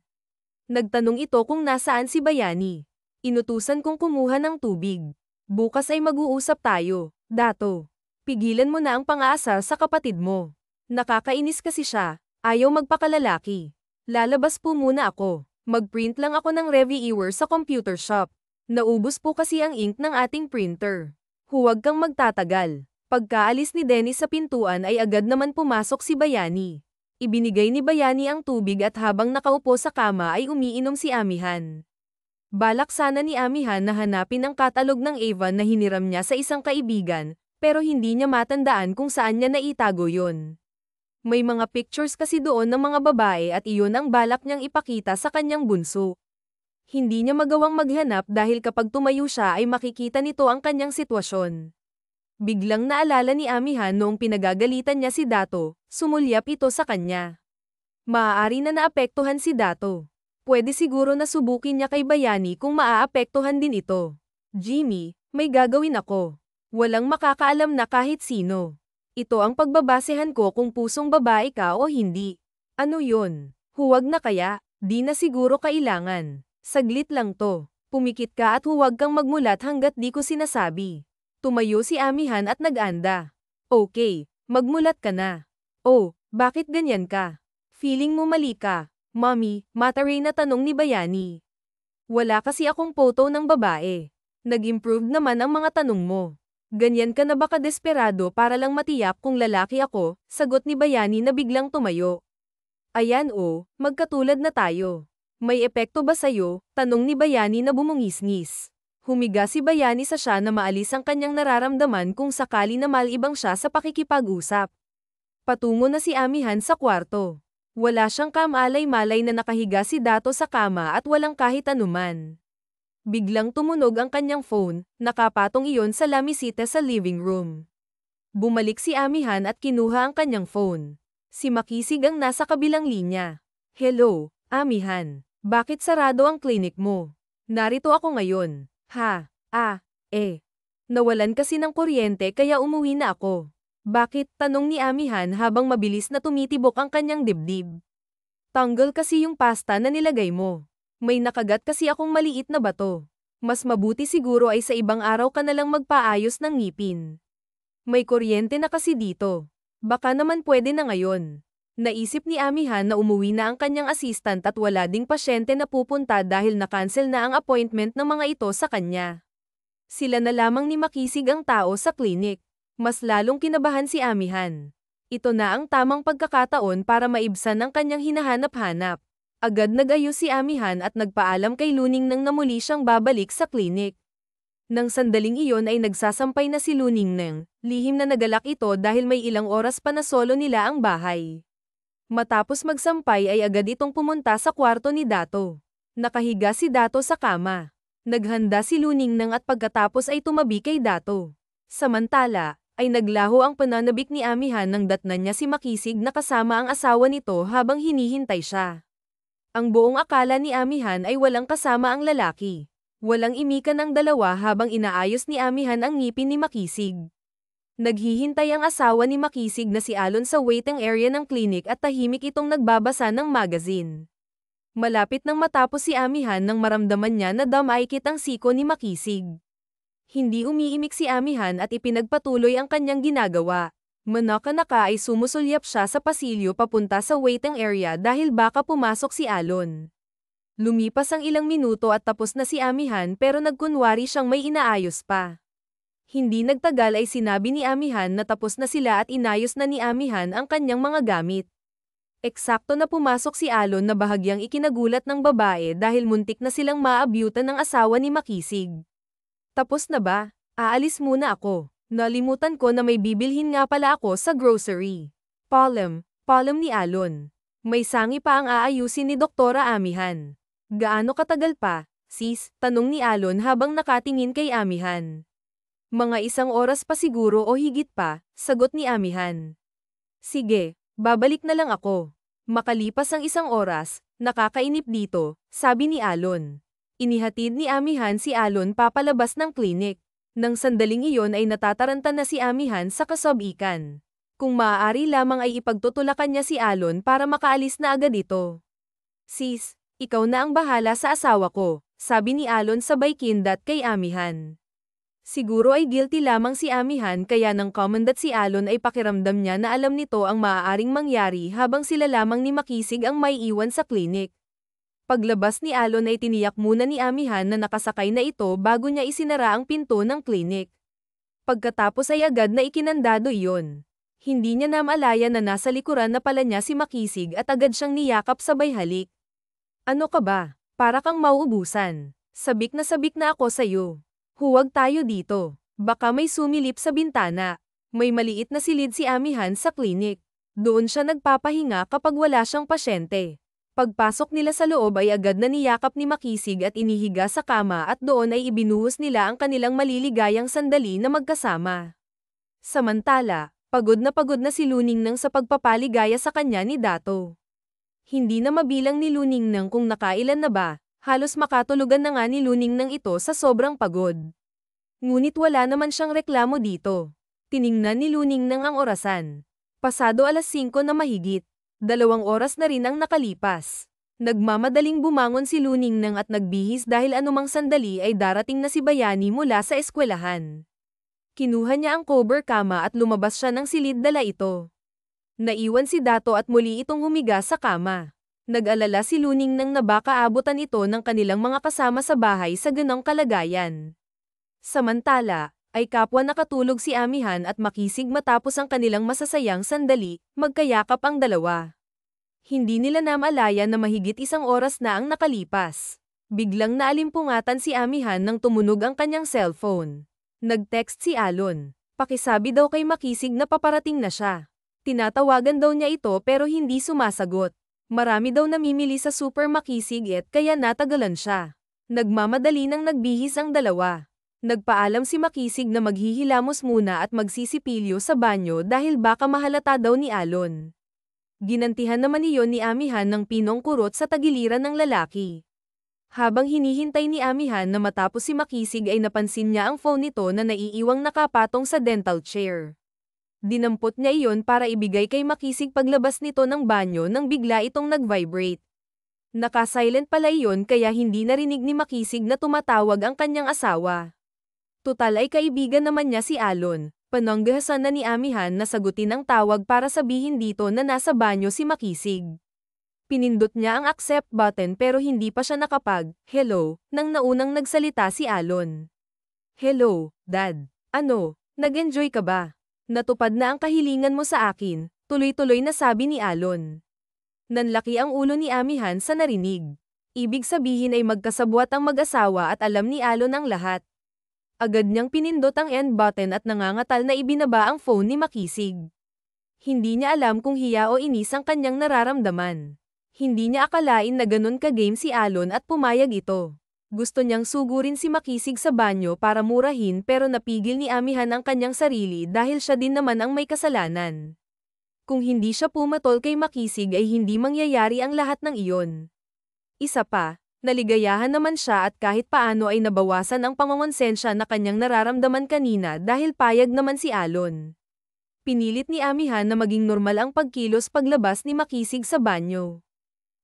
Nagtanong ito kung nasaan si Bayani. Inutusan kong kumuha ng tubig. Bukas ay mag-uusap tayo, Dato. Pigilan mo na ang pang-aasar sa kapatid mo. Nakakainis kasi siya, ayaw magpakalalaki. Lalabas po muna ako. Mag-print lang ako ng reviewer sa computer shop. Naubos po kasi ang ink ng ating printer. Huwag kang magtatagal. Pagkaalis ni Dennis sa pintuan ay agad naman pumasok si Bayani. Ibinigay ni Bayani ang tubig at habang nakaupo sa kama ay umiinom si Amihan. Balak sana ni Amihan na hanapin ang katalog ng Avon na hiniram niya sa isang kaibigan, pero hindi niya matandaan kung saan niya naitago yon. May mga pictures kasi doon ng mga babae at iyon ang balak niyang ipakita sa kanyang bunso. Hindi niya magawang maghanap dahil kapag tumayo siya ay makikita nito ang kanyang sitwasyon. Biglang naalala ni Amihan noong pinagagalitan niya si Dato, sumulyap ito sa kanya. Maaari na naapektuhan si Dato. Pwede siguro na subukin niya kay Bayani kung maaapektuhan din ito. Jimmy, may gagawin ako. Walang makakaalam na kahit sino. Ito ang pagbabasehan ko kung pusong babae ka o hindi. Ano yun? Huwag na kaya, di na siguro kailangan. Saglit lang to. Pumikit ka at huwag kang magmulat hanggat di ko sinasabi. Tumayo si Amihan at nag-anda. Okay, magmulat ka na. Oh, bakit ganyan ka? Feeling mo mali ka, Mommy, mataray na tanong ni Bayani. Wala kasi akong photo ng babae. Nag-improve naman ang mga tanong mo. Ganyan ka na ba kadesperado para lang matiyak kung lalaki ako, sagot ni Bayani na biglang tumayo. Ayan magkatulad na tayo. May epekto ba sa'yo? Tanong ni Bayani na bumungis-ngis. Humiga si Bayani sa siya na maalis ang kanyang nararamdaman kung sakali na malibang siya sa pakikipag-usap. Patungo na si Amihan sa kwarto. Wala siyang kamalay-malay na nakahiga si Dato sa kama at walang kahit anuman. Biglang tumunog ang kanyang phone, nakapatong iyon sa lamisita sa living room. Bumalik si Amihan at kinuha ang kanyang phone. Si Makisig ang nasa kabilang linya. Hello, Amihan. Bakit sarado ang klinik mo? Narito ako ngayon. Nawalan kasi ng kuryente kaya umuwi na ako. Bakit? Tanong ni Amihan habang mabilis na tumitibok ang kanyang dibdib. Tanggal kasi yung pasta na nilagay mo. May nakagat kasi akong maliit na bato. Mas mabuti siguro ay sa ibang araw ka na lang magpaayos ng ngipin. May kuryente na kasi dito. Baka naman pwede na ngayon. Naisip ni Amihan na umuwi na ang kanyang assistant at wala ding pasyente na pupunta dahil na-cancel na ang appointment ng mga ito sa kanya. Sila na lamang ni Makisig ang tao sa klinik. Mas lalong kinabahan si Amihan. Ito na ang tamang pagkakataon para maibsan ang kanyang hinahanap-hanap. Agad nag-ayos si Amihan at nagpaalam kay Luning nang namuli siyang babalik sa klinik. Nang sandaling iyon ay nagsasampay na si Luning nang, lihim na nagalak ito dahil may ilang oras pa na solo nila ang bahay. Matapos magsampay ay agad itong pumunta sa kwarto ni Dato. Nakahiga si Dato sa kama. Naghanda si Luning nang at pagkatapos ay tumabi kay Dato. Samantala, ay naglaho ang pananabik ni Amihan nang datnan niya si Makisig na kasama ang asawa nito habang hinihintay siya. Ang buong akala ni Amihan ay walang kasama ang lalaki. Walang imikan ang dalawa habang inaayos ni Amihan ang ngipin ni Makisig. Naghihintay ang asawa ni Makisig na si Alon sa waiting area ng klinik at tahimik itong nagbabasa ng magazine. Malapit nang matapos si Amihan nang maramdaman niya na damaykit ang siko ni Makisig. Hindi umiimik si Amihan at ipinagpatuloy ang kanyang ginagawa. Manaka-naka ay sumusulyap siya sa pasilyo papunta sa waiting area dahil baka pumasok si Alon. Lumipas ang ilang minuto at tapos na si Amihan pero nagkunwari siyang may inaayos pa. Hindi nagtagal ay sinabi ni Amihan na tapos na sila at inayos na ni Amihan ang kanyang mga gamit. Eksakto na pumasok si Alon na bahagyang ikinagulat ng babae dahil muntik na silang maabyutan ng asawa ni Makisig. Tapos na ba? Aalis muna ako. Nalimutan ko na may bibilhin nga pala ako sa grocery. Palem ni Alon. May sangi pa ang aayusin ni Doktora Amihan. Gaano katagal pa, sis? Tanong ni Alon habang nakatingin kay Amihan. Mga 1 oras pa siguro o higit pa, sagot ni Amihan. Sige, babalik na lang ako. Makalipas ang 1 oras, nakakainip dito, sabi ni Alon. Inihatid ni Amihan si Alon papalabas ng klinik. Nang sandaling iyon ay natataranta na si Amihan sa kasabikan. Kung maaari lamang ay ipagtutulakan niya si Alon para makaalis na agad ito. Sis, ikaw na ang bahala sa asawa ko, sabi ni Alon sabay kindat kay Amihan. Siguro ay guilty lamang si Amihan kaya nang komandat si Alon ay pakiramdam niya na alam nito ang maaaring mangyari habang sila lamang ni Makisig ang may iwan sa klinik. Paglabas ni Alon ay tiniyak muna ni Amihan na nakasakay na ito bago niya isinara ang pinto ng klinik. Pagkatapos ay agad na ikinandado iyon. Hindi niya namalaya na nasa likuran na pala niya si Makisig at agad siyang niyakap sabay halik. Ano ka ba? Para kang mauubusan. Sabik na ako sa'yo. Huwag tayo dito. Baka may sumilip sa bintana. May maliit na silid si Amihan sa klinik. Doon siya nagpapahinga kapag wala siyang pasyente. Pagpasok nila sa loob ay agad na niyakap ni Makisig at inihiga sa kama at doon ay ibinuhos nila ang kanilang maliligayang sandali na magkasama. Samantala, pagod na si Luningnang sa pagpapaligaya sa kanya ni Dato. Hindi na mabilang ni Luningnang kung nakailan na ba. Halos makatulugan na nga ni Luningnang ito sa sobrang pagod. Ngunit wala naman siyang reklamo dito. Tiningnan ni Luningnang ang orasan. Pasado 5:00 na mahigit. 2 oras na rin ang nakalipas. Nagmamadaling bumangon si Luningnang at nagbihis dahil anumang sandali ay darating na si Bayani mula sa eskwelahan. Kinuha niya ang cover kama at lumabas siya ng silid dala ito. Naiwan si Dato at muli itong humiga sa kama. Nag-alala si Luningnang na baka abutan ito ng kanilang mga kasama sa bahay sa ganong kalagayan. Samantala, ay kapwa nakatulog si Amihan at Makisig matapos ang kanilang masasayang sandali, magkayakap ang dalawa. Hindi nila namalaya na mahigit 1 oras na ang nakalipas. Biglang naalimpungatan si Amihan nang tumunog ang kanyang cellphone. Nag-text si Alon. Pakisabi daw kay Makisig na paparating na siya. Tinatawagan daw niya ito pero hindi sumasagot. Marami daw namimili sa Super Makisig kaya natagalan siya. Nagmamadali nang nagbihis ang dalawa. Nagpaalam si Makisig na maghihilamos muna at magsisipilyo sa banyo dahil baka mahalata daw ni Alon. Ginantihan naman iyon ni Amihan ng pinong kurot sa tagiliran ng lalaki. Habang hinihintay ni Amihan na matapos si Makisig ay napansin niya ang phone nito na naiiwang nakapatong sa dental chair. Dinampot niya iyon para ibigay kay Makisig paglabas nito ng banyo nang bigla itong nag-vibrate. Naka-silent pala iyon kaya hindi narinig ni Makisig na tumatawag ang kanyang asawa. Tutal ay kaibigan naman niya si Alon, pananggahasan na ni Amihan na sagutin ang tawag para sabihin dito na nasa banyo si Makisig. Pinindot niya ang accept button pero hindi pa siya nakapag-hello nang naunang nagsalita si Alon. Hello, Dad. Ano, nag-enjoy ka ba? Natupad na ang kahilingan mo sa akin, tuloy-tuloy na sabi ni Alon. Nanlaki ang ulo ni Amihan sa narinig. Ibig sabihin ay magkasabwat ang mag-asawa at alam ni Alon ang lahat. Agad niyang pinindot ang end button at nangangatal na ibinaba ang phone ni Makisig. Hindi niya alam kung hiya o inis ang kanyang nararamdaman. Hindi niya akalain na ganun ka-game si Alon at pumayag ito. Gusto niyang sugurin si Makisig sa banyo para murahin pero napigil ni Amihan ang kanyang sarili dahil siya din naman ang may kasalanan. Kung hindi siya pumatol kay Makisig ay hindi mangyayari ang lahat ng iyon. Isa pa, naligayahan naman siya at kahit paano ay nabawasan ang pangongonsensya na kanyang nararamdaman kanina dahil payag naman si Alon. Pinilit ni Amihan na maging normal ang pagkilos paglabas ni Makisig sa banyo.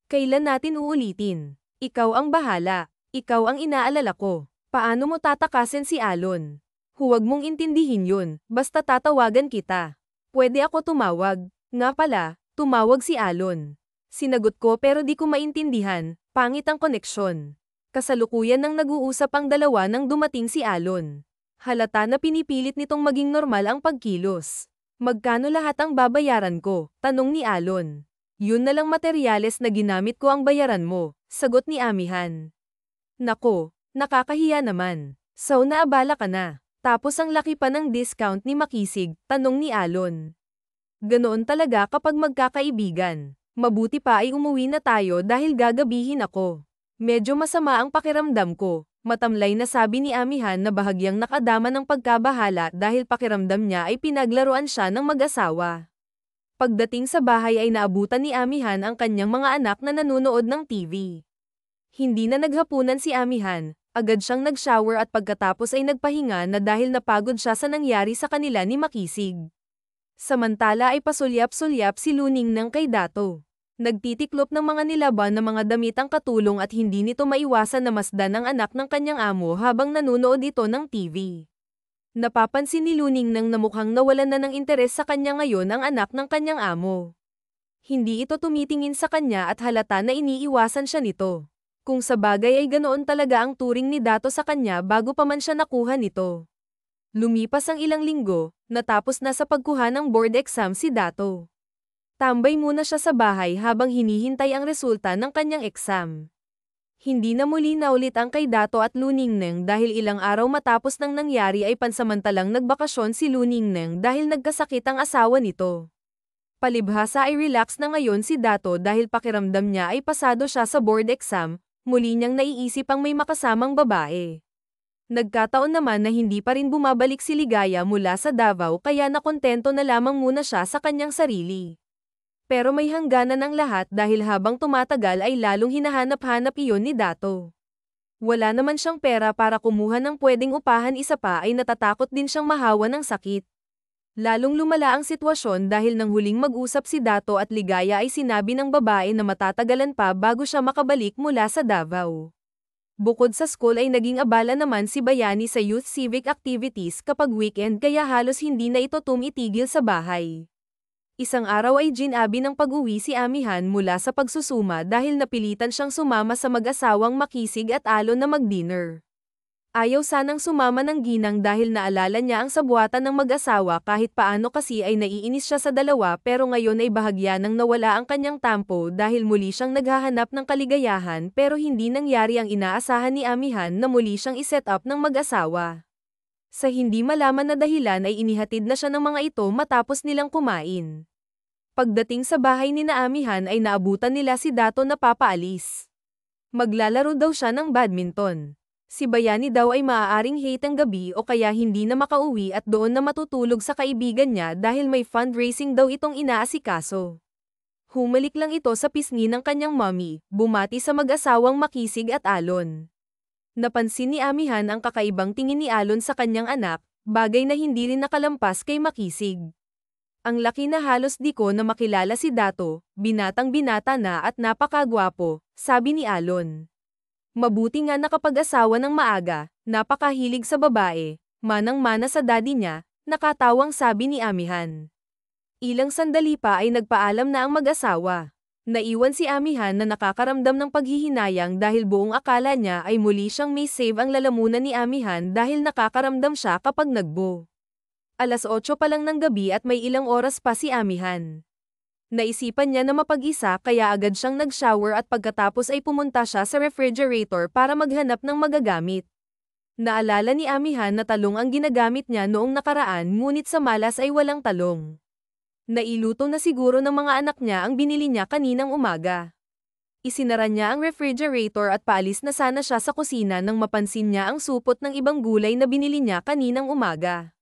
Kailan natin uulitin? Ikaw ang bahala. Ikaw ang inaalala ko. Paano mo tatakasin si Alon? Huwag mong intindihin yun, basta tatawagan kita. Pwede ako tumawag. Nga pala, tumawag si Alon. Sinagot ko pero di ko maintindihan, pangit ang koneksyon. Kasalukuyan nang nag-uusap ang dalawa nang dumating si Alon. Halata na pinipilit nitong maging normal ang pagkilos. Magkano lahat ang babayaran ko? Tanong ni Alon. Yun na lang materyales na ginamit ko ang bayaran mo, sagot ni Amihan. Nako, nakakahiya naman. So naabala ka na. Tapos ang laki pa ng discount ni Makisig, tanong ni Alon. Ganoon talaga kapag magkakaibigan. Mabuti pa ay umuwi na tayo dahil gagabihin ako. Medyo masama ang pakiramdam ko. Matamlay na sabi ni Amihan na bahagyang nakadama ng pagkabahala dahil pakiramdam niya ay pinaglaruan siya ng mag-asawa. Pagdating sa bahay ay naabutan ni Amihan ang kanyang mga anak na nanonood ng TV. Hindi na naghapunan si Amihan, agad siyang nag-shower at pagkatapos ay nagpahinga na dahil napagod siya sa nangyari sa kanila ni Makisig. Samantala ay pasulyap-sulyap si Luningnang kay Dato. Nagtitiklop ng mga nilaban na mga damit ang katulong at hindi nito maiwasan na masdan ang anak ng kanyang amo habang nanonood ito ng TV. Napapansin ni Luningnang na mukhang nawalan na ng interes sa kanya ngayon ang anak ng kanyang amo. Hindi ito tumitingin sa kanya at halata na iniiwasan siya nito. Kung sa bagay ay ganoon talaga ang turing ni Dato sa kanya bago pa man siya nakuha nito. Lumipas ang ilang linggo, natapos na sa pagkuha ng board exam si Dato. Tambay muna siya sa bahay habang hinihintay ang resulta ng kanyang exam. Hindi na muli na ulit ang kay Dato at Luningnang dahil ilang araw matapos nang nangyari ay pansamantalang nagbakasyon si Luningnang dahil nagkasakit ang asawa nito. Palibhasa ay relax na ngayon si Dato dahil pakiramdam niya ay pasado siya sa board exam, muli niyang naiisip ang may makasamang babae. Nagkataon naman na hindi pa rin bumabalik si Ligaya mula sa Davao kaya nakontento na lamang muna siya sa kanyang sarili. Pero may hangganan ang lahat dahil habang tumatagal ay lalong hinahanap-hanap iyon ni Dato. Wala naman siyang pera para kumuha ng pwedeng upahan, isa pa ay natatakot din siyang mahawa ng sakit. Lalong lumala ang sitwasyon dahil nang huling mag-usap si Dato at Ligaya ay sinabi ng babae na matatagalan pa bago siya makabalik mula sa Davao. Bukod sa school ay naging abala naman si Bayani sa youth civic activities kapag weekend kaya halos hindi na ito tumitigil sa bahay. Isang araw ay ginabi ng pag-uwi si Amihan mula sa pagsusuma dahil napilitan siyang sumama sa mag-asawang Makisig at Alon na mag-dinner. Ayaw sanang sumama ng Ginang dahil naalala niya ang sabuatan ng mag-asawa kahit paano kasi ay naiinis siya sa dalawa pero ngayon ay bahagya nang nawala ang kanyang tampo dahil muli siyang naghahanap ng kaligayahan pero hindi nangyari ang inaasahan ni Amihan na muli siyang iset up ng mag-asawa. Sa hindi malaman na dahilan ay inihatid na siya ng mga ito matapos nilang kumain. Pagdating sa bahay ni Amihan ay naabutan nila si Dato na papaalis. Maglalaro daw siya ng badminton. Si Bayani daw ay maaaring hate ang gabi o kaya hindi na makauwi at doon na matutulog sa kaibigan niya dahil may fundraising daw itong inaasikaso. Humalik lang ito sa pisngi ng kanyang mommy, bumati sa mag-asawang Makisig at Alon. Napansin ni Amihan ang kakaibang tingin ni Alon sa kanyang anak, bagay na hindi rin nakalampas kay Makisig. Ang laki na halos di ko na makilala si Dato, binatang-binata na at napakagwapo, sabi ni Alon. Mabuti nga nakapag-asawa ng maaga, napakahilig sa babae, manang-mana sa daddy niya, nakatawang sabi ni Amihan. Ilang sandali pa ay nagpaalam na ang mag-asawa. Naiwan si Amihan na nakakaramdam ng paghihinayang dahil buong akala niya ay muli siyang may save ang lalamunan ni Amihan dahil nakakaramdam siya kapag nagbo. Alas 8 pa lang ng gabi at may ilang oras pa si Amihan. Naisipan niya na mapag-isa kaya agad siyang nag-shower at pagkatapos ay pumunta siya sa refrigerator para maghanap ng magagamit. Naalala ni Amihan na talong ang ginagamit niya noong nakaraan ngunit sa malas ay walang talong. Nailuto na siguro ng mga anak niya ang binili niya kaninang umaga. Isinara niya ang refrigerator at paalis na sana siya sa kusina nang mapansin niya ang supot ng ibang gulay na binili niya kaninang umaga.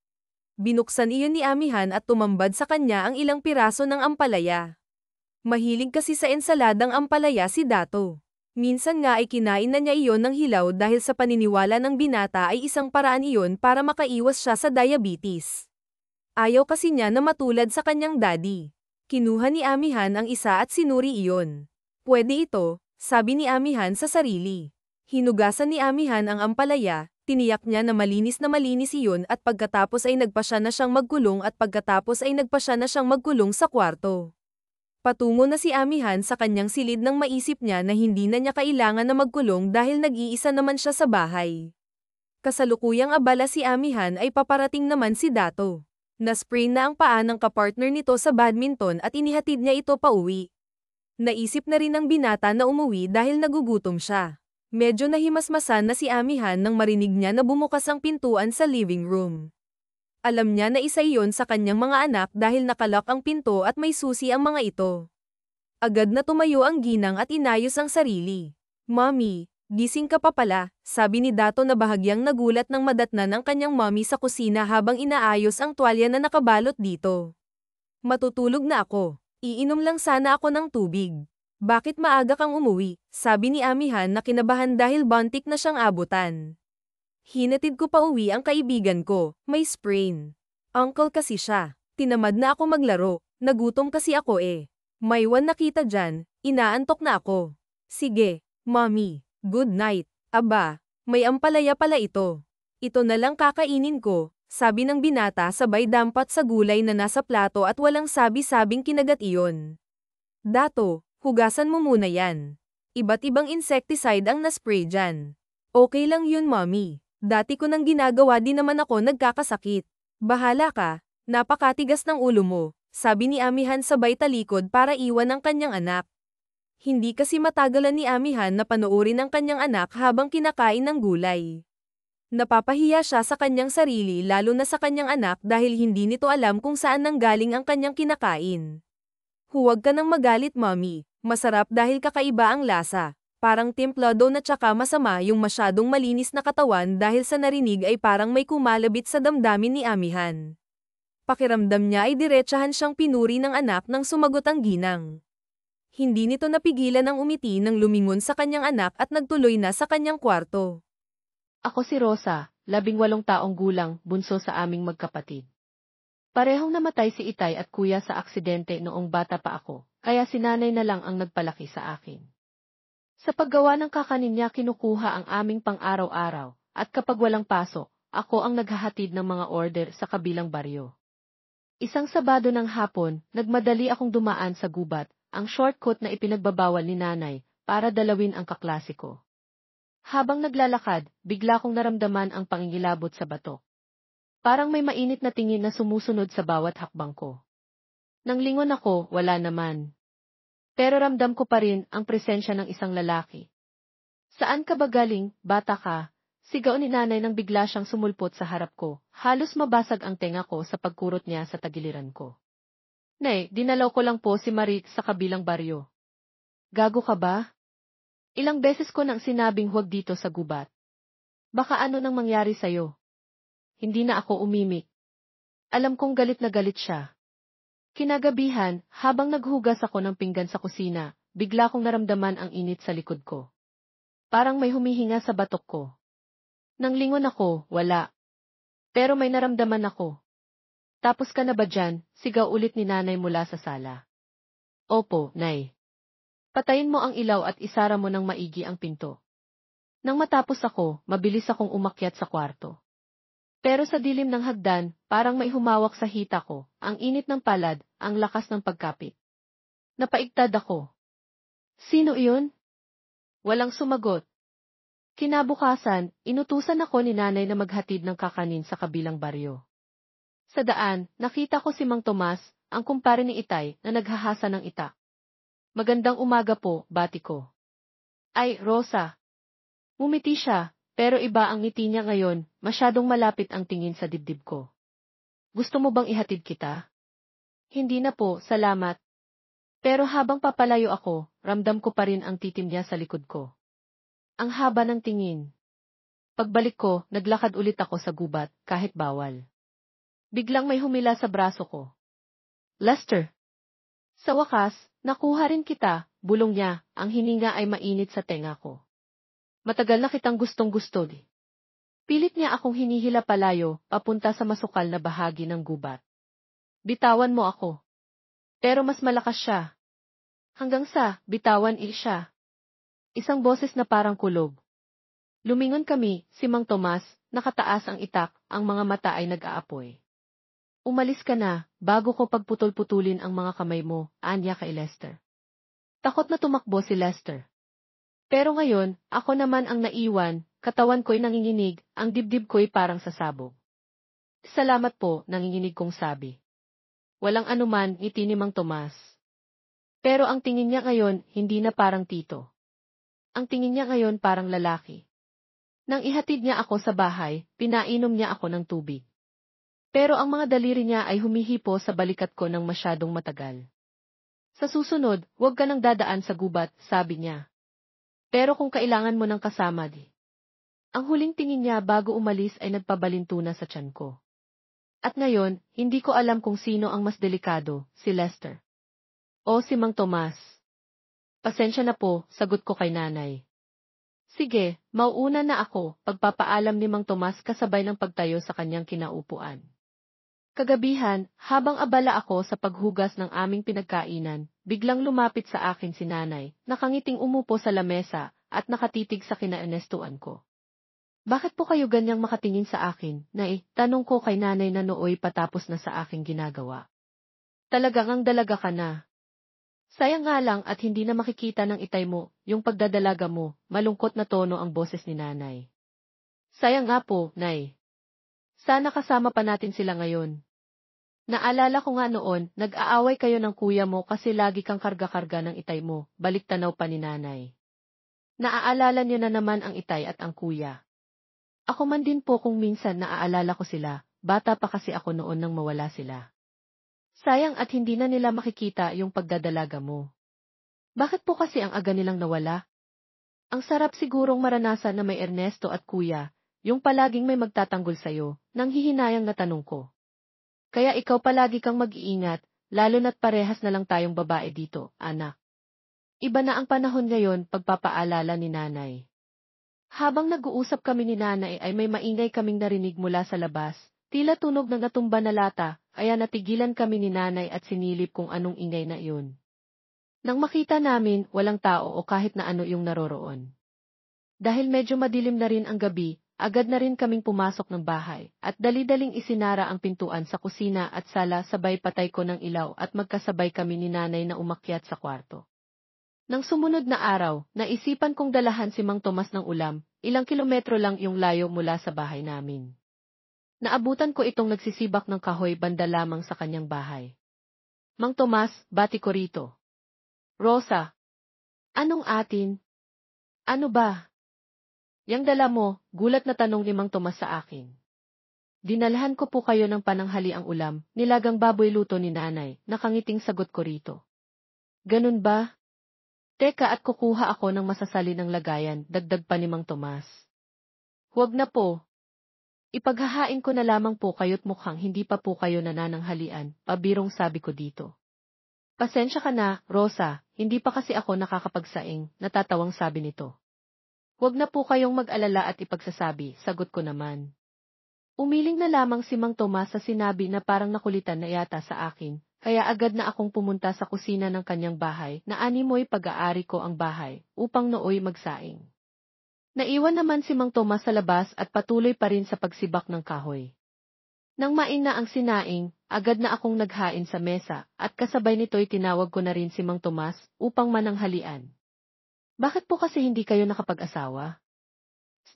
Binuksan iyon ni Amihan at tumambad sa kanya ang ilang piraso ng ampalaya. Mahilig kasi sa ensaladang ampalaya si Dato. Minsan nga ay kinain na niya iyon ng hilaw dahil sa paniniwala ng binata ay isang paraan iyon para makaiwas siya sa diabetes. Ayaw kasi niya na matulad sa kanyang daddy. Kinuha ni Amihan ang isa at sinuri iyon. Pwede ito, sabi ni Amihan sa sarili. Hinugasan ni Amihan ang ampalaya, tiniyak niya na malinis iyon at pagkatapos ay nagpasya na siyang magkulong sa kwarto. Patungo na si Amihan sa kanyang silid nang maisip niya na hindi na niya kailangan na magkulong dahil nag-iisa naman siya sa bahay. Kasalukuyang abala si Amihan ay paparating naman si Dato. Nasprain na ang paa ng kapartner nito sa badminton at inihatid niya ito pauwi. Naisip na rin ng binata na umuwi dahil nagugutom siya. Medyo nahimasmasan na si Amihan nang marinig niya na bumukas ang pintuan sa living room. Alam niya na isa iyon sa kanyang mga anak dahil nakalock ang pinto at may susi ang mga ito. Agad na tumayo ang ginang at inayos ang sarili. "Mommy, gising ka pa pala," sabi ni Dato na bahagyang nagulat nang madatnan ang kanyang mommy sa kusina habang inaayos ang tuwalya na nakabalot dito. "Matutulog na ako. Iinom lang sana ako ng tubig." "Bakit maaga kang umuwi?" sabi ni Amihan na kinabahan dahil buntik na siyang abutan. "Hinatid ko pa uwi ang kaibigan ko, may sprain. Uncle kasi siya. Tinamad na ako maglaro, nagutom kasi ako eh. May one nakita dyan, inaantok na ako." "Sige, mommy. Good night." "Aba, may ampalaya pala ito. Ito na lang kakainin ko," sabi ng binata sabay dampat sa gulay na nasa plato at walang sabi-sabing kinagat iyon. "Dato, hugasan mo muna yan. Iba't ibang insecticide ang naspray dyan." "Okay lang yun mommy. Dati ko nang ginagawa din naman ako nagkakasakit." "Bahala ka, napakatigas ng ulo mo," sabi ni Amihan sabay talikod para iwan ang kanyang anak. Hindi kasi matagalan ni Amihan na panoorin ang kanyang anak habang kinakain ng gulay. Napapahiya siya sa kanyang sarili lalo na sa kanyang anak dahil hindi nito alam kung saan nanggaling ang kanyang kinakain. "Huwag ka nang magalit mommy, masarap dahil kakaiba ang lasa. Parang templado na tsaka masama yung masyadong malinis na katawan dahil sa narinig ay parang may kumalabit sa damdamin ni Amihan. Pakiramdam niya ay diretsahan siyang pinuri ng anak nang sumagot ang ginang. Hindi nito napigilan ang umiti nang lumingon sa kanyang anak at nagtuloy na sa kanyang kwarto. Ako si Rosa, 18 taong gulang, bunso sa aming magkapatid. Parehong namatay si Itay at kuya sa aksidente noong bata pa ako, kaya si nanay na lang ang nagpalaki sa akin. Sa paggawa ng kakanin niya kinukuha ang aming pang-araw-araw, at kapag walang pasok, ako ang naghahatid ng mga order sa kabilang baryo. Isang Sabado ng hapon, nagmadali akong dumaan sa gubat, ang shortcut na ipinagbabawal ni nanay, para dalawin ang kaklase ko. Habang naglalakad, bigla kong naramdaman ang pangingilabot sa batok. Parang may mainit na tingin na sumusunod sa bawat hakbang ko. Nang lingon ako, wala naman. Pero ramdam ko pa rin ang presensya ng isang lalaki. "Saan ka ba galing, bata ka?" Sigaw ni nanay nang bigla siyang sumulpot sa harap ko, halos mabasag ang tenga ko sa pagkurot niya sa tagiliran ko. "Nay, dinalaw ko lang po si Marie sa kabilang baryo." "Gago ka ba? Ilang beses ko nang sinabing huwag dito sa gubat. Baka ano nang mangyari sa'yo?" Hindi na ako umimik. Alam kong galit na galit siya. Kinagabihan, habang naghugas ako ng pinggan sa kusina, bigla kong naramdaman ang init sa likod ko. Parang may humihinga sa batok ko. Nang lingon ako, wala. Pero may naramdaman ako. "Tapos ka na ba dyan?" sigaw ulit ni nanay mula sa sala. "Opo, nay." "Patayin mo ang ilaw at isara mo ng maigi ang pinto." Nang matapos ako, mabilis akong umakyat sa kwarto. Pero sa dilim ng hagdan, parang may humawak sa hita ko, ang init ng palad, ang lakas ng pagkapit. Napaigtad ako. "Sino iyon?" Walang sumagot. Kinabukasan, inutusan ako ni nanay na maghatid ng kakanin sa kabilang baryo. Sa daan, nakita ko si Mang Tomas, ang kumpare ni Itay, na naghahasa ng itak. "Magandang umaga po, bati ko." "Ay, Rosa." Ngumiti siya, pero iba ang ngiti niya ngayon, masyadong malapit ang tingin sa dibdib ko. "Gusto mo bang ihatid kita?" "Hindi na po, salamat." Pero habang papalayo ako, ramdam ko pa rin ang titim niya sa likod ko. Ang haba ng tingin. Pagbalik ko, naglakad ulit ako sa gubat, kahit bawal. Biglang may humila sa braso ko. "Lester." "Sa wakas, nakuha rin kita," bulong niya, ang hininga ay mainit sa tenga ko. "Matagal na kitang gustong-gusto di." Pilit niya akong hinihila palayo, papunta sa masukal na bahagi ng gubat. "Bitawan mo ako." Pero mas malakas siya. Hanggang sa, bitawan siya. Isang boses na parang kulog. Lumingon kami, si Mang Tomas, nakataas ang itak, ang mga mata ay nag-aapoy. "Umalis ka na, bago ko pagputol-putulin ang mga kamay mo," anya kay Lester. Takot na tumakbo si Lester. Pero ngayon, ako naman ang naiwan, katawan ko'y nanginginig, ang dibdib ko'y parang sasabog. Salamat po, nanginginig kong sabi. Walang anuman, ngiti ni Mang Tomas. Pero ang tingin niya ngayon, hindi na parang tito. Ang tingin niya ngayon parang lalaki. Nang ihatid niya ako sa bahay, pinainom niya ako ng tubig. Pero ang mga daliri niya ay humihipo sa balikat ko ng masyadong matagal. Sa susunod, huwag ka nang dadaan sa gubat, sabi niya. Pero kung kailangan mo ng kasama di. Ang huling tingin niya bago umalis ay nagpabalinto na sa tiyan ko. At ngayon, hindi ko alam kung sino ang mas delikado, si Lester o si Mang Tomas. Pasensya na po, sagot ko kay nanay. Sige, mauuna na ako, pagpapaalam ni Mang Tomas kasabay ng pagtayo sa kanyang kinaupuan. Kagabihan, habang abala ako sa paghugas ng aming pinagkainan, biglang lumapit sa akin si nanay, nakangiting umupo sa lamesa, at nakatitig sa kinaenestuan ko. Bakit po kayo ganyang makatingin sa akin, Nay? Tanong ko kay nanay na nooy patapos na sa aking ginagawa. Talagang ang dalaga ka na. Sayang nga lang at hindi na makikita ng itay mo, yung pagdadalaga mo, malungkot na tono ang boses ni nanay. Sayang nga po, Nay. Sana kasama pa natin sila ngayon. Naalala ko nga noon, nag-aaway kayo ng kuya mo kasi lagi kang karga-karga ng itay mo, balik tanaw pa ni nanay. Naaalala niyo na naman ang itay at ang kuya. Ako man din po kung minsan naaalala ko sila, bata pa kasi ako noon nang mawala sila. Sayang at hindi na nila makikita yung pagdadalaga mo. Bakit po kasi ang aga nilang nawala? Ang sarap sigurong maranasan na may Ernesto at kuya, yung palaging may magtatanggol sa'yo, nang hihinayang na tanong ko. Kaya ikaw palagi kang mag-iingat, lalo na't parehas na lang tayong babae dito, anak. Iba na ang panahon ngayon, pagpapaalala ni nanay. Habang nag-uusap kami ni nanay ay may maingay kaming narinig mula sa labas, tila tunog ng natumba na lata, kaya natigilan kami ni nanay at sinilip kung anong ingay na iyon. Nang makita namin, walang tao o kahit na ano yung naroroon. Dahil medyo madilim na rin ang gabi, agad na rin kaming pumasok ng bahay, at dali-daling isinara ang pintuan sa kusina at sala sabay patay ko ng ilaw at magkasabay kami ni nanay na umakyat sa kwarto. Nang sumunod na araw, naisipan kong dalahan si Mang Tomas ng ulam, ilang kilometro lang yung layo mula sa bahay namin. Naabutan ko itong nagsisibak ng kahoy banda lamang sa kanyang bahay. Mang Tomas, bati ko rito. Rosa. Anong atin? Ano ba? Yang dala mo, gulat na tanong ni Mang Tomas sa akin. Dinalhan ko po kayo ng pananghali ang ulam, nilagang baboy luto ni nanay, nakangiting sagot ko rito. Ganun ba? Teka at kukuha ako ng masasali ng lagayan, dagdag pa ni Mang Tomas. Huwag na po. Ipaghahain ko na lamang po kayo't mukhang hindi pa po kayo nanananghalian, pabirong sabi ko dito. Pasensya ka na, Rosa, hindi pa kasi ako nakakapagsaing, natatawang sabi nito. Huwag na po kayong mag-alala at ipagsasabi, sagot ko naman. Umiling na lamang si Mang Tomas sa sinabi na parang nakulitan na yata sa akin, kaya agad na akong pumunta sa kusina ng kanyang bahay na animoy pag-aari ko ang bahay, upang nooy magsaing. Naiwan naman si Mang Tomas sa labas at patuloy pa rin sa pagsibak ng kahoy. Nang main na ang sinaing, agad na akong naghain sa mesa, at kasabay nito'y tinawag ko na rin si Mang Tomas upang mananghalian. Bakit po kasi hindi kayo nakapag-asawa?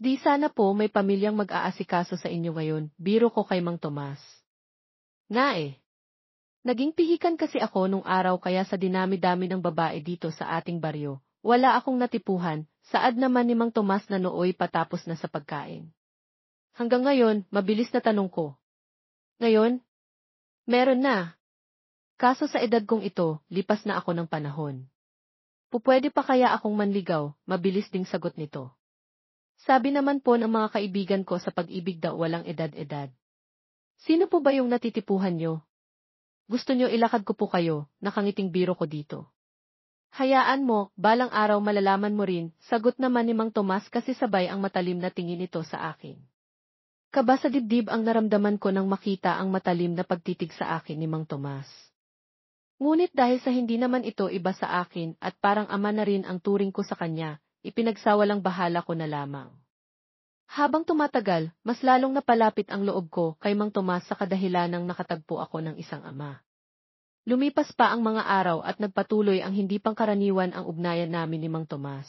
Di sana po may pamilyang mag-aasikaso sa inyo ngayon, biro ko kay Mang Tomas. Nga eh. Naging pihikan kasi ako nung araw kaya sa dinami-dami ng babae dito sa ating baryo, wala akong natipuhan, saad naman ni Mang Tomas na nooy patapos na sa pagkain. Hanggang ngayon, mabilis na tanong ko. Ngayon? Meron na. Kaso sa edad kong ito, lipas na ako ng panahon. Pupwede pa kaya akong manligaw, mabilis ding sagot nito. Sabi naman po ng mga kaibigan ko sa pag-ibig daw walang edad-edad. Sino po ba yung natitipuhan nyo? Gusto nyo ilakad ko po kayo, nakangiting biro ko dito. Hayaan mo, balang araw malalaman mo rin, sagot naman ni Mang Tomas kasi sabay ang matalim na tingin nito sa akin. Kaba sa dibdib ang naramdaman ko nang makita ang matalim na pagtitig sa akin ni Mang Tomas. Ngunit dahil sa hindi naman ito iba sa akin at parang ama na rin ang turing ko sa kanya, ipinagsawalang bahala ko na lamang. Habang tumatagal, mas lalong napalapit ang loob ko kay Mang Tomas sa kadahilanang nakatagpo ako ng isang ama. Lumipas pa ang mga araw at nagpatuloy ang hindi pangkaraniwan ang ugnayan namin ni Mang Tomas.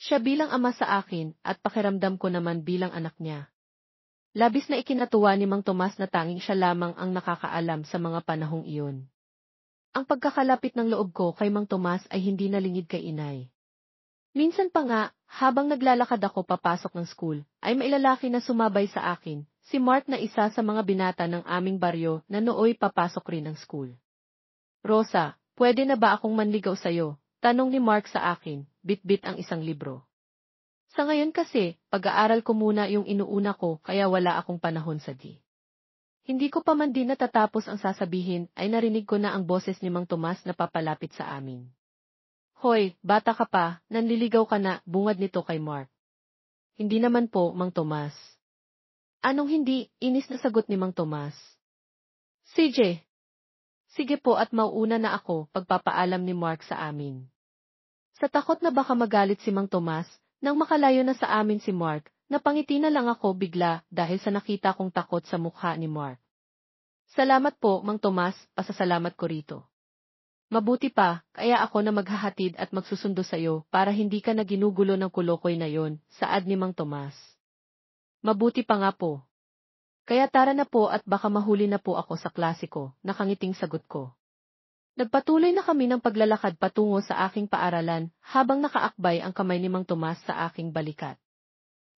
Siya bilang ama sa akin at pakiramdam ko naman bilang anak niya. Labis na ikinatuwa ni Mang Tomas na tanging siya lamang ang nakakaalam sa mga panahong iyon. Ang pagkakalapit ng loob ko kay Mang Tomas ay hindi nalingid kay inay. Minsan pa nga, habang naglalakad ako papasok ng school, ay may lalaki na sumabay sa akin, si Mark na isa sa mga binata ng aming baryo na nooy papasok rin ng school. Rosa, pwede na ba akong manligaw sa'yo? Tanong ni Mark sa akin, bit-bit ang isang libro. Sa ngayon kasi, pag-aaral ko muna yung inuuna ko kaya wala akong panahon sa di. Hindi ko pa man din natatapos ang sasabihin ay narinig ko na ang boses ni Mang Tomas na papalapit sa amin. Hoy, bata ka pa, nanliligaw ka na, bungad nito kay Mark. Hindi naman po, Mang Tomas. Anong hindi? Inis na sagot ni Mang Tomas. CJ. Sige po at mauuna na ako, pagpapaalam ni Mark sa amin. Sa takot na baka magalit si Mang Tomas, nang makalayo na sa amin si Mark, napangiti na lang ako bigla dahil sa nakita kong takot sa mukha ni Mark. Salamat po, Mang Tomas, pasasalamat ko rito. Mabuti pa, kaya ako na maghahatid at magsusundo sa'yo para hindi ka na ginugulo ng kulokoy na yon, saad ni Mang Tomas. Mabuti pa nga po. Kaya tara na po at baka mahuli na po ako sa klase ko, nakangiting sagot ko. Nagpatuloy na kami ng paglalakad patungo sa aking paaralan habang nakaakbay ang kamay ni Mang Tomas sa aking balikat.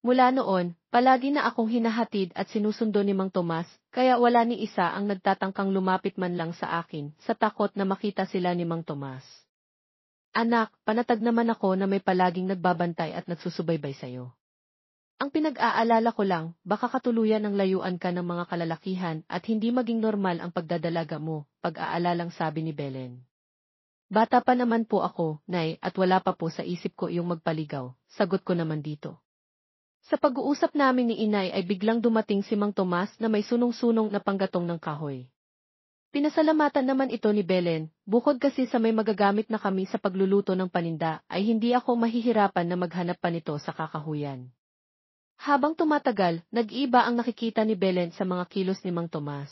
Mula noon, palagi na akong hinahatid at sinusundo ni Mang Tomas, kaya wala ni isa ang nagtatangkang lumapit man lang sa akin sa takot na makita sila ni Mang Tomas. Anak, panatag naman ako na may palaging nagbabantay at nagsusubaybay sa'yo. Ang pinag-aalala ko lang, baka katuluyan ng layuan ka ng mga kalalakihan at hindi maging normal ang pagdadalaga mo, pag-aalalang sabi ni Belen. Bata pa naman po ako, Nay, at wala pa po sa isip ko iyong magpaligaw, sagot ko naman dito. Sa pag-uusap namin ni Inay ay biglang dumating si Mang Tomas na may sunong-sunong na panggatong ng kahoy. Pinasalamatan naman ito ni Belen, bukod kasi sa may magagamit na kami sa pagluluto ng paninda ay hindi ako mahihirapan na maghanap pa nito sa kakahuyan. Habang tumatagal, nag-iba ang nakikita ni Belen sa mga kilos ni Mang Tomas.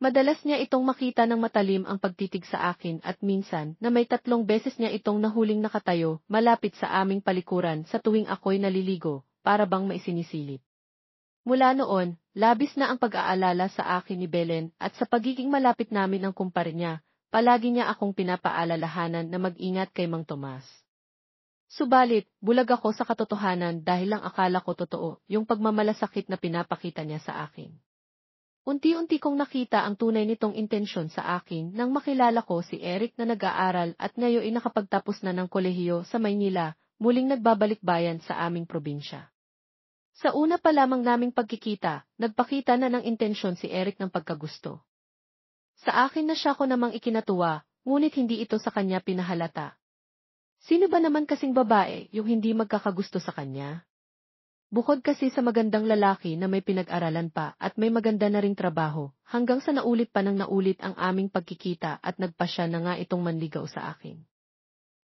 Madalas niya itong makita ng matalim ang pagtitig sa akin at minsan na may 3 beses niya itong nahuling nakatayo malapit sa aming palikuran sa tuwing ako'y naliligo, para bang maisinisilip. Mula noon, labis na ang pag-aalala sa akin ni Belen at sa pagiging malapit namin ang kumpare niya, palagi niya akong pinapaalalahanan na mag-ingat kay Mang Tomas. Subalit, bulag ako sa katotohanan dahil lang akala ko totoo yung pagmamalasakit na pinapakita niya sa akin. Unti-unti kong nakita ang tunay nitong intensyon sa akin nang makilala ko si Eric na nag-aaral at ngayon ay nakapagtapos na ng kolehiyo sa Maynila, muling nagbabalik bayan sa aming probinsya. Sa una pa lamang naming pagkikita, nagpakita na ng intensyon si Eric ng pagkagusto. Sa akin na siya ko namang ikinatuwa, ngunit hindi ito sa kanya pinahalata. Sino ba naman kasing babae yung hindi magkakagusto sa kanya? Bukod kasi sa magandang lalaki na may pinag-aralan pa at may maganda na ring trabaho, hanggang sa naulit pa ng naulit ang aming pagkikita at nagpasya na nga itong manligaw sa akin.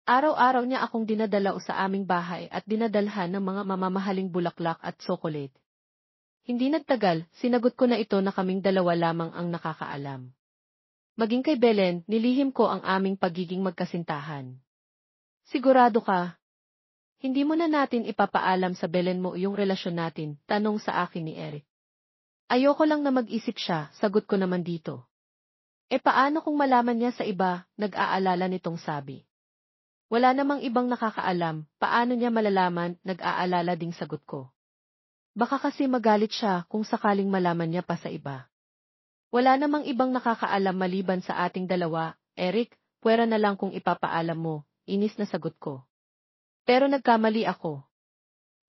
Araw-araw niya akong dinadalaw sa aming bahay at dinadalhan ng mga mamamahaling bulaklak at tsokolate. Hindi nagtagal, sinagot ko na ito na kaming dalawa lamang ang nakakaalam. Maging kay Belen, nilihim ko ang aming pagiging magkasintahan. Sigurado ka? Hindi mo na natin ipapaalam sa Belen mo yung relasyon natin, tanong sa akin ni Eric. Ayoko lang na mag-isip siya, sagot ko naman dito. Paano kung malaman niya sa iba, nag-aalala nitong sabi. Wala namang ibang nakakaalam, paano niya malalaman, nag-aalala ding sagot ko. Baka kasi magalit siya kung sakaling malaman niya pa sa iba. Wala namang ibang nakakaalam maliban sa ating dalawa, Eric, pwera na lang kung ipapaalam mo, inis na sagot ko. Pero nagkamali ako.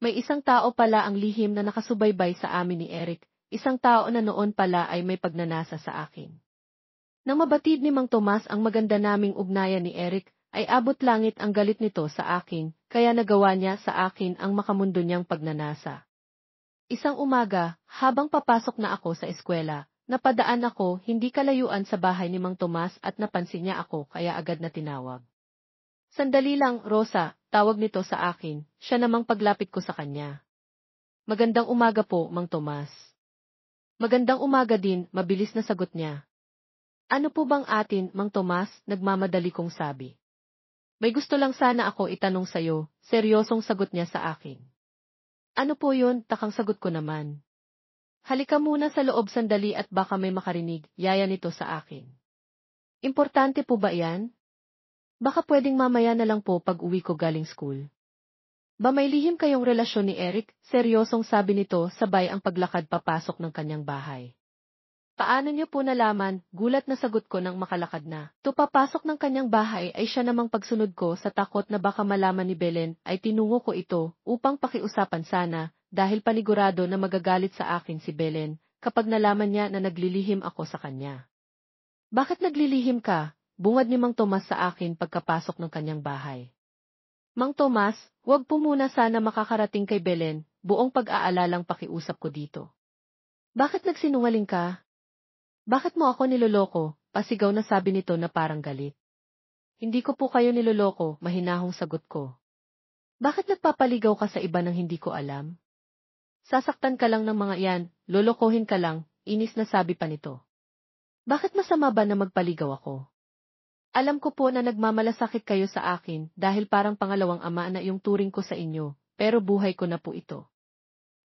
May isang tao pala ang lihim na nakasubaybay sa amin ni Eric, isang tao na noon pala ay may pagnanasa sa akin. Nang mabatid ni Mang Tomas ang maganda naming ugnayan ni Eric, ay abot langit ang galit nito sa akin, kaya nagawa niya sa akin ang makamundo niyang pagnanasa. Isang umaga, habang papasok na ako sa eskwela, napadaan ako hindi kalayuan sa bahay ni Mang Tomas at napansin niya ako kaya agad na tinawag. Sandali lang, Rosa, tawag nito sa akin, siya namang paglapit ko sa kanya. Magandang umaga po, Mang Tomas. Magandang umaga din, mabilis na sagot niya. Ano po bang atin, Mang Tomas, nagmamadali kong sabi. May gusto lang sana ako itanong sa'yo, seryosong sagot niya sa akin. Ano po yun? Takang sagot ko naman. Halika muna sa loob sandali at baka may makarinig, yaya nito sa akin. Importante po ba yan? Baka pwedeng mamaya na lang po pag uwi ko galing school. Ba may lihim kayong relasyon ni Eric? Seryosong sabi nito sabay ang paglakad papasok ng kanyang bahay. Paano niyo po nalaman? Gulat na sagot ko nang makalakad na. Papasok ng kanyang bahay ay siya namang pagsunod ko sa takot na baka malaman ni Belen ay tinungo ko ito upang pakiusapan sana dahil panigurado na magagalit sa akin si Belen kapag nalaman niya na naglilihim ako sa kanya. Bakit naglilihim ka? Bungad ni Mang Tomas sa akin pagkapasok ng kanyang bahay. Mang Tomas, wag po muna sana makakarating kay Belen, buong pag-aalalang pakiusap ko dito. Bakit nagsinungaling ka? Bakit mo ako niloloko? Pasigaw na sabi nito na parang galit. Hindi ko po kayo niloloko, mahinahong sagot ko. Bakit nagpapaligaw ka sa iba nang hindi ko alam? Sasaktan ka lang ng mga yan, lolokohin ka lang, inis na sabi pa nito. Bakit masama ba na magpaligaw ako? Alam ko po na nagmamalasakit kayo sa akin dahil parang pangalawang ama na yung turing ko sa inyo, pero buhay ko na po ito.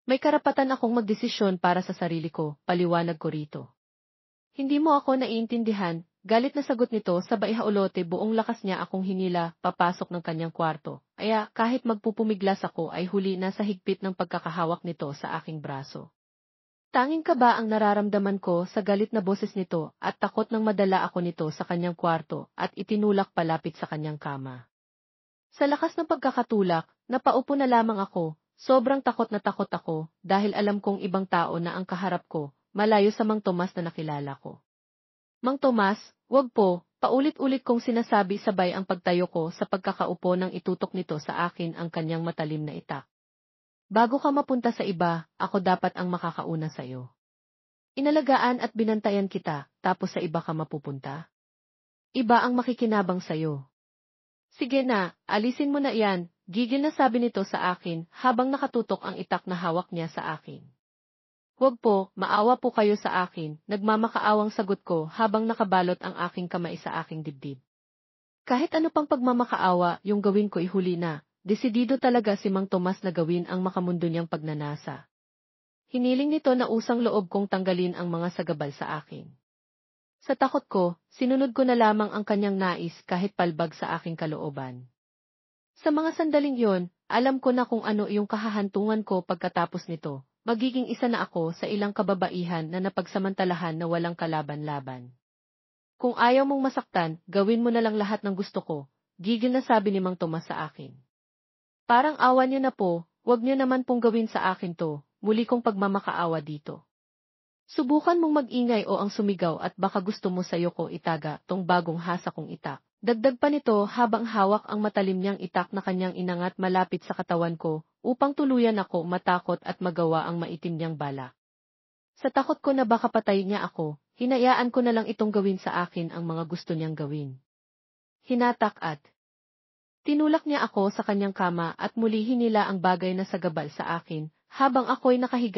May karapatan akong magdesisyon para sa sarili ko, paliwanag ko rito. Hindi mo ako naiintindihan, galit na sagot nito sabay haulote buong lakas niya akong hinila papasok ng kanyang kwarto, kaya kahit magpupumiglas ako ay huli na sa higpit ng pagkakahawak nito sa aking braso. Tanging kaba ang nararamdaman ko sa galit na boses nito at takot nang madala ako nito sa kanyang kwarto at itinulak palapit sa kanyang kama. Sa lakas ng pagkakatulak, napaupo na lamang ako, sobrang takot ako dahil alam kong ibang tao na ang kaharap ko, malayo sa Mang Tomas na nakilala ko. Mang Tomas, wag po, paulit-ulit kong sinasabi sabay ang pagtayo ko sa pagkakaupo nang itutok nito sa akin ang kanyang matalim na itak. Bago ka mapunta sa iba, ako dapat ang makakauna sa'yo. Inalagaan at binantayan kita, tapos sa iba ka mapupunta? Iba ang makikinabang sa'yo. Sige na, alisin mo na yan, gigil na sabi nito sa akin habang nakatutok ang itak na hawak niya sa akin. Huwag po, maawa po kayo sa akin, nagmamakaawang sagot ko habang nakabalot ang aking kamay sa aking dibdib. Kahit ano pang pagmamakaawa, yung gawin ko ihuli na. Desidido talaga si Mang Tomas na gawin ang makamundo niyang pagnanasa. Hiniling nito na usang loob kong tanggalin ang mga sagabal sa akin. Sa takot ko, sinunod ko na lamang ang kanyang nais kahit palbag sa aking kalooban. Sa mga sandaling yon, alam ko na kung ano yung kahahantungan ko pagkatapos nito, magiging isa na ako sa ilang kababaihan na napagsamantalahan na walang kalaban-laban. Kung ayaw mong masaktan, gawin mo na lang lahat ng gusto ko, gigil na sabi ni Mang Tomas sa akin. Parang awa niyo na po, wag niyo naman pong gawin sa akin to, muli kong pagmamakaawa dito. Subukan mong mag-ingay o ang sumigaw at baka gusto mo sa'yo ko itaga tong bagong hasa kong itak. Dagdag pa nito habang hawak ang matalim niyang itak na kanyang inangat malapit sa katawan ko upang tuluyan ako matakot at magawa ang maitim niyang balak. Sa takot ko na baka patay niya ako, hinayaan ko na lang itong gawin sa akin ang mga gusto niyang gawin. Hinatak at tinulak niya ako sa kanyang kama at muli hinila ang bagay na sagabal sa akin, habang ako'y nakahiga